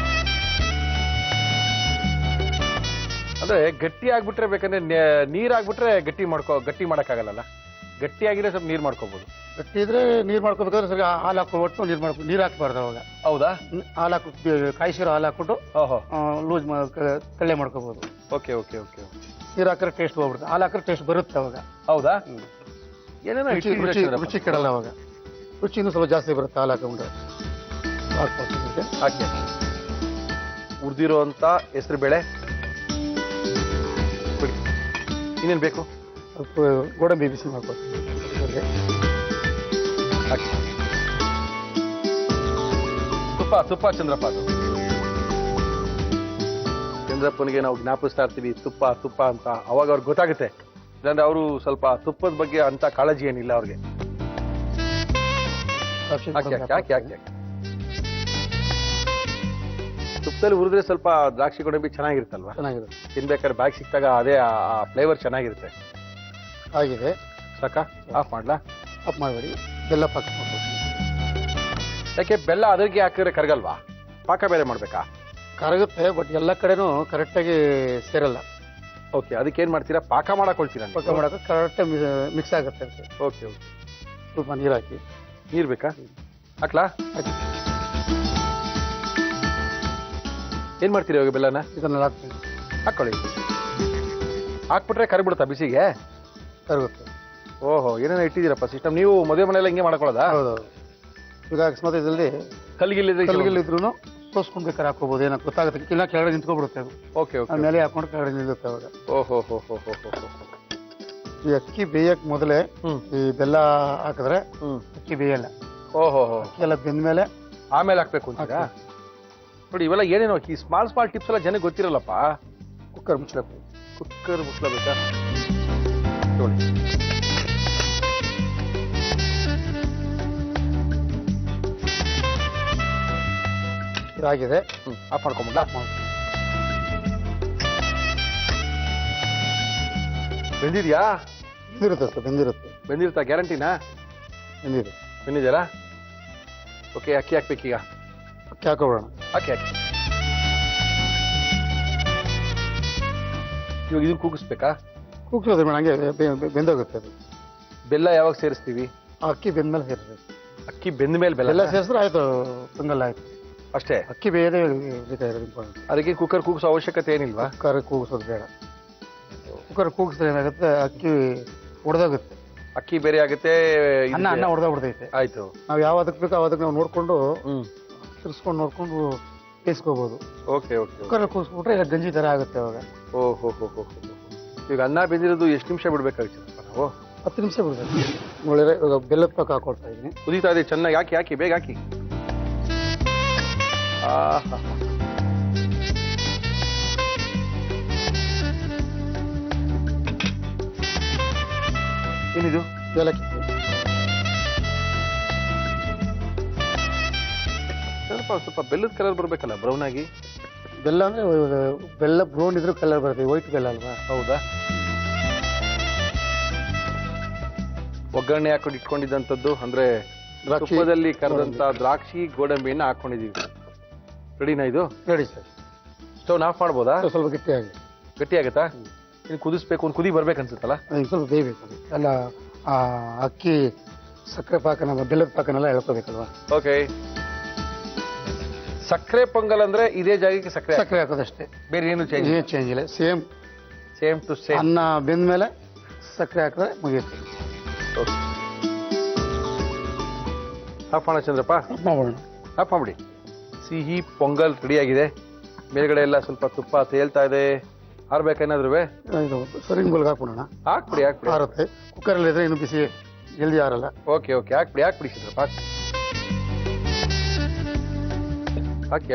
ಅಂದ್ರೆ ಗಟ್ಟಿ ಆಗ್ಬಿಟ್ರೆ, ಬೇಕಂದ್ರೆ ನೀರ್ ಆಗ್ಬಿಟ್ರೆ ಗಟ್ಟಿ ಮಾಡಕ್ಕಾಗಲ್ಲ. ಗಟ್ಟಿ ಆಗಿದ್ರೆ ಸ್ವಲ್ಪ ನೀರ್ ಮಾಡ್ಕೋಬಹುದು. ಗಟ್ಟಿ ಇದ್ರೆ ನೀರ್ ಮಾಡ್ಕೋಬೇಕಾದ್ರೆ ಸರಿ ಹಾಲು ಹಾಕೊಬಿಟ್ಟು ನೀರ್ ಹಾಕ್ಬಾರ್ದು ಅವಾಗ. ಹೌದಾ? ಹಾಲು ಹಾಕಿ ಕಾಯಿಸಿರೋ ಹಾಲು ಹಾಕ್ಬಿಟ್ಟು ಲೂಸ್ ಕಳ್ಳೆ ಮಾಡ್ಕೋಬಹುದು. Okay okay okay. ನೀರ್ ಹಾಕಿದ್ರೆ ಟೇಸ್ಟ್ ಹೋಗ್ಬಿಡುತ್ತೆ, ಹಾಲು ಹಾಕಿದ್ರೆ ಟೇಸ್ಟ್ ಬರುತ್ತೆ ಅವಾಗ. ಹೌದಾ? ಏನೇನೋ ರುಚಿ ಕೆಡಲ್ಲ ಅವಾಗ. ರುಚಿ ಇನ್ನೂ ಸ್ವಲ್ಪ ಜಾಸ್ತಿ ಬರುತ್ತೆ ಹಾಲು ಹಾಕೊಂಡ್ರೆ. ಹಾಕಿ ಹುರಿದಿರೋ ಅಂತ ಹೆಸರು ಬೇಳೆ. ಇನ್ನೇನು ಬೇಕು? ಸ್ವಲ್ಪ ಗೋಡಂಬಿ ಬಿಸಿ ಮಾಡ್ಕೊಳ್ತೀವಿ. ತುಪ್ಪ ಚಂದ್ರಪ್ಪ. ಅದು ಚಂದ್ರಪ್ಪನಿಗೆ ನಾವು ಜ್ಞಾಪಿಸ್ತಾ ಇರ್ತೀವಿ ತುಪ್ಪ ಅಂತ. ಅವಾಗ ಅವ್ರಿಗೆ ಗೊತ್ತಾಗುತ್ತೆ. ಇಲ್ಲಾಂದ್ರೆ ಅವರು ಸ್ವಲ್ಪ ತುಪ್ಪದ ಬಗ್ಗೆ ಅಂತ ಕಾಳಜಿ ಏನಿಲ್ಲ ಅವ್ರಿಗೆ. ಯಾಕೆ ತುಪ್ಪದಲ್ಲಿ ಹುರಿದ್ರೆ ಸ್ವಲ್ಪ ದ್ರಾಕ್ಷಿ ಗೋಡಂಬಿ ಚೆನ್ನಾಗಿರುತ್ತಲ್ವಾ? ಚೆನ್ನಾಗಿರುತ್ತೆ. ತಿನ್ಬೇಕಾದ್ರೆ ಬ್ಯಾಗ್ ಸಿಕ್ತಾಗ ಅದೇ ಆ ಫ್ಲೇವರ್ ಚೆನ್ನಾಗಿರುತ್ತೆ. ಆಗಿದೆ. ಸಾಕಾ? ಆಫ್ ಮಾಡ್ಲಾ? ಆಫ್ ಮಾಡಬೇಡಿ. ಬೆಲ್ಲ ಪಾಕ ಮಾಡ್ಕೊಳ್ತೀನಿ. ಯಾಕೆ ಬೆಲ್ಲ ಅದ್ರಿಗೆ ಹಾಕಿದ್ರೆ ಕರಗಲ್ವಾ? ಪಾಕ ಬೇರೆ ಮಾಡ್ಬೇಕಾ? ಕರಗುತ್ತೆ, ಬಟ್ ಎಲ್ಲ ಕಡೆನೂ ಕರೆಕ್ಟಾಗಿ ಸೇರಲ್ಲ. ಓಕೆ, ಅದಕ್ಕೆ ಏನ್ ಮಾಡ್ತೀರಾ? ಪಾಕ ಮಾಡಕೊಳ್ತೀರಾ? ಪಾಕ ಮಾಡಕ್ಕೆ ಕರೆಕ್ಟಾಗಿ ಮಿಕ್ಸ್ ಆಗುತ್ತೆ. Okay okay. ಸ್ವಲ್ಪ ನೀರು ಹಾಕಿ. ನೀರು ಬೇಕಾ? ಹಾಕ್ಲಾ? ಏನ್ ಮಾಡ್ತೀರಾ ಇವಾಗ ಬೆಲ್ಲನ? ಇದನ್ನೆಲ್ಲ ಹಾಕ್ತೀನಿ. ಹಾಕೊಳ್ಳಿ. ಹಾಕ್ಬಿಟ್ರೆ ಕರಗ್ಬಿಡುತ್ತಾ ಬಿಸಿಗೆ? ಕರಗುತ್ತೆ. ಓಹೋ, ಏನೇನೋ ಇಟ್ಟಿದ್ದೀರಪ್ಪ ಸಿಸ್ಟಮ್. ನೀವು ಮದುವೆ ಮನೆಯಲ್ಲ ಹಿಂಗೆ ಮಾಡ್ಕೊಳ್ಳೋದಾ? ಹೌದು. ಈಗ ಅಕಸ್ಮಾತ್ ಇದರಲ್ಲಿ ಕಲ್ಲಿಗಿಲ್ಲಿದ್ರು ತೋರ್ಸ್ಕೊಂಡು ಬೇಕಾದ್ರೆ ಹಾಕೋಬಹುದು, ಏನೋ ಗೊತ್ತಾಗುತ್ತೆ. ಇಲ್ಲ ಕೆಳಗಡೆ ನಿಂತ್ಕೊಬಿಡುತ್ತೆ ಅದು. Okay okay. ಮೇಲೆ ಹಾಕೊಂಡು ಕೆಳಗಡೆ ನಿಲ್ಲುತ್ತೆ ಅವಾಗ. ಓಹೋ ಹೋ ಹೋ ಹೋ ಹೋ ಹೋ. ಈ ಅಕ್ಕಿ ಬೇಯಕ್ ಮೊದಲೇ ಈ ಬೆಲ್ಲ ಹಾಕಿದ್ರೆ ಅಕ್ಕಿ ಬೇಯಲ್ಲ. ಓಹೋ ಹೋ. ಅಕ್ಕಿ ಎಲ್ಲ ಬೆಂದ್ಮೇಲೆ ಆಮೇಲೆ ಹಾಕ್ಬೇಕು ಅಂತೀರಾ? ನೋಡಿ ಇವೆಲ್ಲ ಏನೇನೋ ಈ ಸ್ಮಾಲ್ ಟಿಪ್ಸ್ ಎಲ್ಲ ಜನಕ್ಕೆ ಗೊತ್ತಿರಲ್ಲಪ್ಪ. ಕುಕ್ಕರ್ ಮುಚ್ಚಬೇಕು. ಕುಕ್ಕರ್ ಮುಚ್ಚಲೇಬೇಕಾ? ನೋಡಿ ಇದಾಗಿದೆ. ಆಫ್ ಮಾಡ್ಕೊಂಬಿಡ್ಲಾ? ಬೆಂದಿದ್ಯಾ? ಬೆಂದಿರುತ್ತೆ ಸರ್, ಬೆಂದಿರುತ್ತೆ. ಬೆಂದಿರುತ್ತಾ? ಗ್ಯಾರಂಟಿನಾ? ಬೆಂದಿದೆ. ಬೆಂದಿದ್ದೀರಾ? ಓಕೆ, ಅಕ್ಕಿ ಹಾಕ್ಬೇಕೀಗ. ಅಕ್ಕಿ ಹಾಕೋಬಿಡೋಣ. ಹಾಕಿ ಇವಾಗ ಇದನ್ನ ಕೂಗಿಸ್ಬೇಕಾ? ಕೂಗ್ಸೋದು ಮೇಡಮ್, ಹಂಗೆ ಬೆಂದೋಗುತ್ತೆ ಅದು. ಬೆಲ್ಲ ಯಾವಾಗ ಸೇರಿಸ್ತೀವಿ? ಆ ಅಕ್ಕಿ ಬೆಂದ್ಮೇಲೆ ಸೇರಿಸ್ಬೇಕು. ಅಕ್ಕಿ ಬೆಂದ ಮೇಲೆ ಬೆಲ್ಲ ಬೆಲ್ಲ ಸೇರಿಸಿದ್ರೆ ಆಯ್ತು, ಪೊಂಗಲ್ ಆಯ್ತು ಅಷ್ಟೇ. ಅಕ್ಕಿ ಬೇಯದೇ ಬೇಕಾಗಿರೋದು ಇಂಪಾರ್ಟೆಂಟ್. ಅದಕ್ಕೆ ಕುಕ್ಕರ್ ಕೂಗಿಸೋ ಅವಶ್ಯಕತೆ ಏನಿಲ್ವಾ? ಕುಕ್ಕರ್ ಕೂಗಿಸೋದು ಬೇಡ. ಕುಕ್ಕರ್ ಕೂಗಿಸಿದ್ರೆ ಏನಾಗುತ್ತೆ, ಅಕ್ಕಿ ಒಡೆದೋಗುತ್ತೆ. ಅಕ್ಕಿ ಬೇರೆ ಆಗುತ್ತೆ, ಅನ್ನ ಒಡೆದೋಗ್ಬಿಡ್ತೈತೆ. ಆಯ್ತು. ನಾವು ಯಾವ್ದಕ್ಕೆ ಬೇಕೋ ಅದಕ್ಕೆ ನಾವು ನೋಡ್ಕೊಂಡು ತಿರ್ಸ್ಕೊಂಡು ನೋಡ್ಕೊಂಡು ಬೇಯಿಸ್ಕೋಬಹುದು. Okay okay. ಕುಕ್ಕರ್ ಕೂಗಿಸ್ಬಿಟ್ರೆ ಗಂಜಿ ತರ ಆಗುತ್ತೆ ಅವಾಗ. ಓಹೋ ಹೋ ಹೋ. ಈಗ ಅನ್ನ ಬೆಂದಿರೋದು ಎಷ್ಟು ನಿಮಿಷ ಬಿಡ್ಬೇಕಾಗುತ್ತೆ ನಾವು? 10 ನಿಮಿಷ ಬಿಡ್ಬೇಕು. ನೋಡಿದ್ರೆ ಇವಾಗ ಬೆಲ್ಲದ ಪಾಕ ಹಾಕೊಳ್ತಾ ಇದೀನಿ. ಕುದೀತಾ ಇದೆ ಚೆನ್ನಾಗಿ. ಹಾಕಿ ಬೇಗ ಹಾಕಿ. ಏನಿದು? ಏಲಕ್ಕಿ. ಸ್ವಲ್ಪ ಬೆಲ್ಲದ ಕಲರ್ ಬರ್ಬೇಕಲ್ಲ, ಬ್ರೌನ್ ಆಗಿ. ಬೆಲ್ಲ ಅಂದ್ರೆ ಬೆಲ್ಲ ಬ್ರೌನ್ ಇದ್ರೂ ಕಲರ್ ಬರುತ್ತೆ, ವೈಟ್ ಬೆಲ್ಲ ಅಲ್ವಾ? ಹೌದಾ? ಒಗ್ಗರಣೆ ಹಾಕೊಂಡು ಇಟ್ಕೊಂಡಿದ್ದಂಥದ್ದು ಅಂದ್ರೆ ತುಪ್ಪದಲ್ಲಿ ಕರೆದಂತ ದ್ರಾಕ್ಷಿ ಗೋಡಂಬಿಯನ್ನ ಹಾಕೊಂಡಿದೀವಿ. ರೆಡಿನಾ ಇದು? Ready sir. ಸ್ಟವ್ ಆಫ್ ಮಾಡ್ಬೋದಾ? ಸ್ವಲ್ಪ ಗಟ್ಟಿಯಾಗಿ. ಗಟ್ಟಿ ಆಗತ್ತಾ? ಇನ್ನು ಕುದಿಸ್ಬೇಕು, ಒಂದು ಕುದಿ ಬರ್ಬೇಕನ್ಸುತ್ತಲ್ಲ? ಸ್ವಲ್ಪ ಬೇಯಬೇಕು ಎಲ್ಲ. ಅಕ್ಕಿ ಸಕ್ಕರೆ ಪಾಕನ ಬೆಲ್ಲದ ಪಾಕನೆಲ್ಲ ಎಳ್ಕೋಬೇಕಲ್ವಾ? ಓಕೆ. ಸಕ್ಕರೆ ಪೊಂಗಲ್ ಅಂದ್ರೆ ಇದೇ ಜಾಗಕ್ಕೆ ಸಕ್ಕರೆ ಹಾಕೋದಷ್ಟೇ, ಬೇರೆ ಏನು ಚೇಂಜ್ ಇಲ್ಲ. Same to same. ಅನ್ನ ಬೆಂದ್ಮೇಲೆ ಸಕ್ಕರೆ ಹಾಕಿದ್ರೆ ಮುಗಿಯುತ್ತೆ. ಆಫ್ ಮಾಡ ಚಂದ್ರಪ್ಪ. ಆಫ್ ಮಾಡ್ಬಿಡಿ. ಸಿಹಿ ಪೊಂಗಲ್ ರೆಡಿ ಆಗಿದೆ. ಮೇಲ್ಗಡೆ ಎಲ್ಲ ಸ್ವಲ್ಪ ತುಪ್ಪ ತೇಲ್ತಾ ಇದೆ. ಆರ್ಬೇಕೇನಾದ್ರೂ ಇದು ಸರ್ವಿಂಗ್ ಬೌಲ್ಗೆ ಹಾಕ್ಬಿಡೋಣ. ಹಾಕ್ಬಿಡಿ. ಆರುತ್ತೆ. ಕುಕ್ಕರಲ್ಲಿ ಇದ್ರೆ ಇನ್ನು ಬಿಸಿ ಜಲ್ದಿ ಆರಲ್ಲ. ಓಕೆ ಹಾಕ್ಬಿಡಿ ಚಂದ್ರಪ್ಪ. ಹಾಕಿ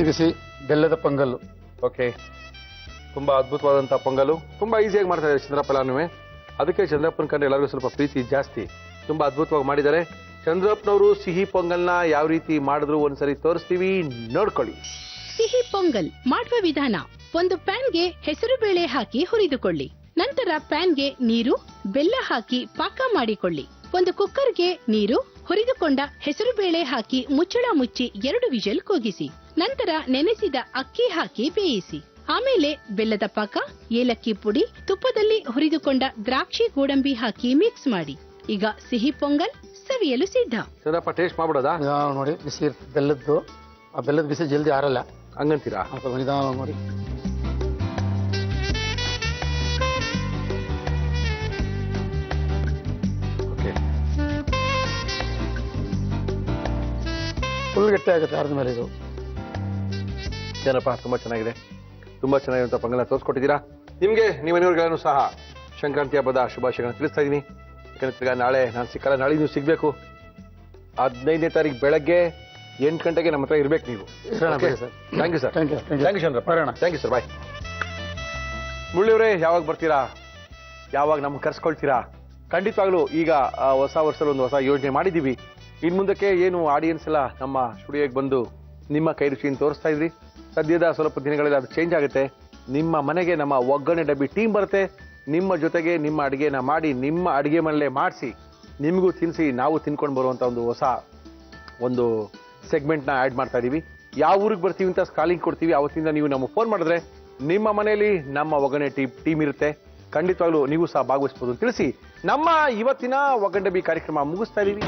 ಬಿಸಿ ಬೆಲ್ಲದ ಪೊಂಗಲ್ಲು. ಓಕೆ. ತುಂಬಾ ಅದ್ಭುತವಾದಂತಹ ಪೊಂಗಲು. ತುಂಬಾ ಈಸಿಯಾಗಿ ಮಾಡ್ತಾ ಇದ್ದಾರೆ ಚಂದ್ರಪ್ಪ ಎಲ್ಲಾನು. ಅದಕ್ಕೆ ಚಂದ್ರಪ್ಪನ ಕಂಡ್ರೆ ಎಲ್ಲರಿಗೂ ಸ್ವಲ್ಪ ಪ್ರೀತಿ ಜಾಸ್ತಿ. ತುಂಬಾ ಅದ್ಭುತವಾಗಿ ಮಾಡಿದ್ದಾರೆ ಚಂದ್ರಪ್ಪನವರು. ಸಿಹಿ ಪೊಂಗಲ್ನ ಯಾವ ರೀತಿ ಮಾಡಿದ್ರು ಒಂದ್ಸರಿ ತೋರಿಸ್ತೀವಿ, ನೋಡ್ಕೊಳ್ಳಿ. ಸಿಹಿ ಪೊಂಗಲ್ ಮಾಡುವ ವಿಧಾನ: ಒಂದು ಪ್ಯಾನ್ಗೆ ಹೆಸರು ಬೇಳೆ ಹಾಕಿ ಹುರಿದುಕೊಳ್ಳಿ. ನಂತರ ಪ್ಯಾನ್ಗೆ ನೀರು, ಬೆಲ್ಲ ಹಾಕಿ ಪಾಕ ಮಾಡಿಕೊಳ್ಳಿ. ಒಂದು ಕುಕ್ಕರ್ಗೆ ನೀರು, ಹುರಿದುಕೊಂಡ ಹೆಸರು ಬೇಳೆ ಹಾಕಿ ಮುಚ್ಚಳ ಮುಚ್ಚಿ 2 ವಿಷಲ್ ಕೂಗಿಸಿ. ನಂತರ ನೆನೆಸಿದ ಅಕ್ಕಿ ಹಾಕಿ ಬೇಯಿಸಿ. ಆಮೇಲೆ ಬೆಲ್ಲದ ಪಾಕ, ಏಲಕ್ಕಿ ಪುಡಿ, ತುಪ್ಪದಲ್ಲಿ ಹುರಿದುಕೊಂಡ ದ್ರಾಕ್ಷಿ ಗೋಡಂಬಿ ಹಾಕಿ ಮಿಕ್ಸ್ ಮಾಡಿ. ಈಗ ಸಿಹಿ ಪೊಂಗಲ್ ಸವಿಯಲು ಸಿದ್ಧ. ಚಂದ್ರಪ್ಪ ಟೇಸ್ಟ್ ಮಾಡ್ಬಿಡೋದಾ? ನೋಡಿ, ಬಿಸಿ ಇರ್ತದೆ ಬೆಲ್ಲದ್ದು. ಆ ಬೆಲ್ಲದ ಬಿಸಿ ಜಲ್ದಿ ಆರಲ್ಲ ಹಂಗಂತೀರಾ? ನಿಧಾನ ನೋಡಿ. ಫುಲ್ ಗಟ್ಟಿ ಆಗುತ್ತೆ ಆರದ ಮೇಲೆ ಇದು. ಏನಪ್ಪ, ತುಂಬಾ ಚೆನ್ನಾಗಿದೆ. ತುಂಬಾ ಚೆನ್ನಾಗಿರುವಂತ ಪೊಂಗಲ್ನ ತೋರಿಸ್ಕೊಟ್ಟಿದ್ದೀರಾ. ನಿಮ್ಗೆ ನೀವೆಲ್ಲರಿಗೂ ಸಹ ಸಂಕ್ರಾಂತಿ ಹಬ್ಬದ ಶುಭಾಶಯಗಳನ್ನು ತಿಳಿಸ್ತಾ ಇದ್ದೀನಿ. ಯಾಕಂದ್ರೆ ನಾಳೆ ನಾನು ಸಿಕ್ಕಲ್ಲ, ನಾಳೆ ನೀವು ಸಿಗ್ಬೇಕು. 15ನೇ ತಾರೀಕು ಬೆಳಗ್ಗೆ 8 ಗಂಟೆಗೆ ನಮ್ಮ ಹತ್ರ ಇರ್ಬೇಕು ನೀವು. Thank you sir. Thank you Chandrappa. Thank you sir. Bye. ಮುಳ್ಳಿಯವರೇ, ಯಾವಾಗ ಬರ್ತೀರಾ? ಯಾವಾಗ ನಮ್ಗೆ ಕರ್ಸ್ಕೊಳ್ತೀರಾ? ಖಂಡಿತವಾಗ್ಲೂ ಈಗ ಹೊಸ ವರ್ಷದಲ್ಲಿ ಒಂದು ಹೊಸ ಯೋಜನೆ ಮಾಡಿದ್ದೀವಿ. ಇನ್ ಮುಂದಕ್ಕೆ ಏನು ಆಡಿಯನ್ಸ್ ಎಲ್ಲ ನಮ್ಮ ಸ್ಟುಡಿಯೋಗೆ ಬಂದು ನಿಮ್ಮ ಕೈ ರುಚಿಯನ್ನು ತೋರಿಸ್ತಾ ಇದ್ರಿ. ಸದ್ಯದ ಸ್ವಲ್ಪ ದಿನಗಳಲ್ಲಿ ಅದು ಚೇಂಜ್ ಆಗುತ್ತೆ. ನಿಮ್ಮ ಮನೆಗೆ ನಮ್ಮ ಒಗ್ಗರಣೆ ಡಬ್ಬಿ ಟೀಮ್ ಬರುತ್ತೆ. ನಿಮ್ಮ ಜೊತೆಗೆ ನಿಮ್ಮ ಅಡುಗೆನ ಮಾಡಿ, ನಿಮ್ಮ ಅಡುಗೆ ಮನೆಯಲ್ಲೇ ಮಾಡಿಸಿ, ನಿಮಗೂ ತಿನ್ನಿಸಿ, ನಾವು ತಿನ್ಕೊಂಡು ಬರುವಂಥ ಒಂದು ಸೆಗ್ಮೆಂಟ್ನ ಆ್ಯಡ್ ಮಾಡ್ತಾ ಇದ್ದೀವಿ. ಯಾವ ಊರಿಗೆ ಬರ್ತೀವಿ ಅಂತ ಕಾಲಿಂಗ್ ಕೊಡ್ತೀವಿ. ಅವತ್ತಿಂದ ನೀವು ನಮಗೆ ಫೋನ್ ಮಾಡಿದ್ರೆ ನಿಮ್ಮ ಮನೆಯಲ್ಲಿ ನಮ್ಮ ಒಗ್ಗರಣೆ ಟೀಮ್ ಇರುತ್ತೆ. ಖಂಡಿತವಾಗ್ಲೂ ನೀವು ಸಹ ಭಾಗವಹಿಸಬಹುದು ತಿಳಿಸಿ ನಮ್ಮ ಇವತ್ತಿನ ಒಗ್ಗರಣೆ ಡಬ್ಬಿ ಕಾರ್ಯಕ್ರಮ ಮುಗಿಸ್ತಾ ಇದ್ದೀವಿ.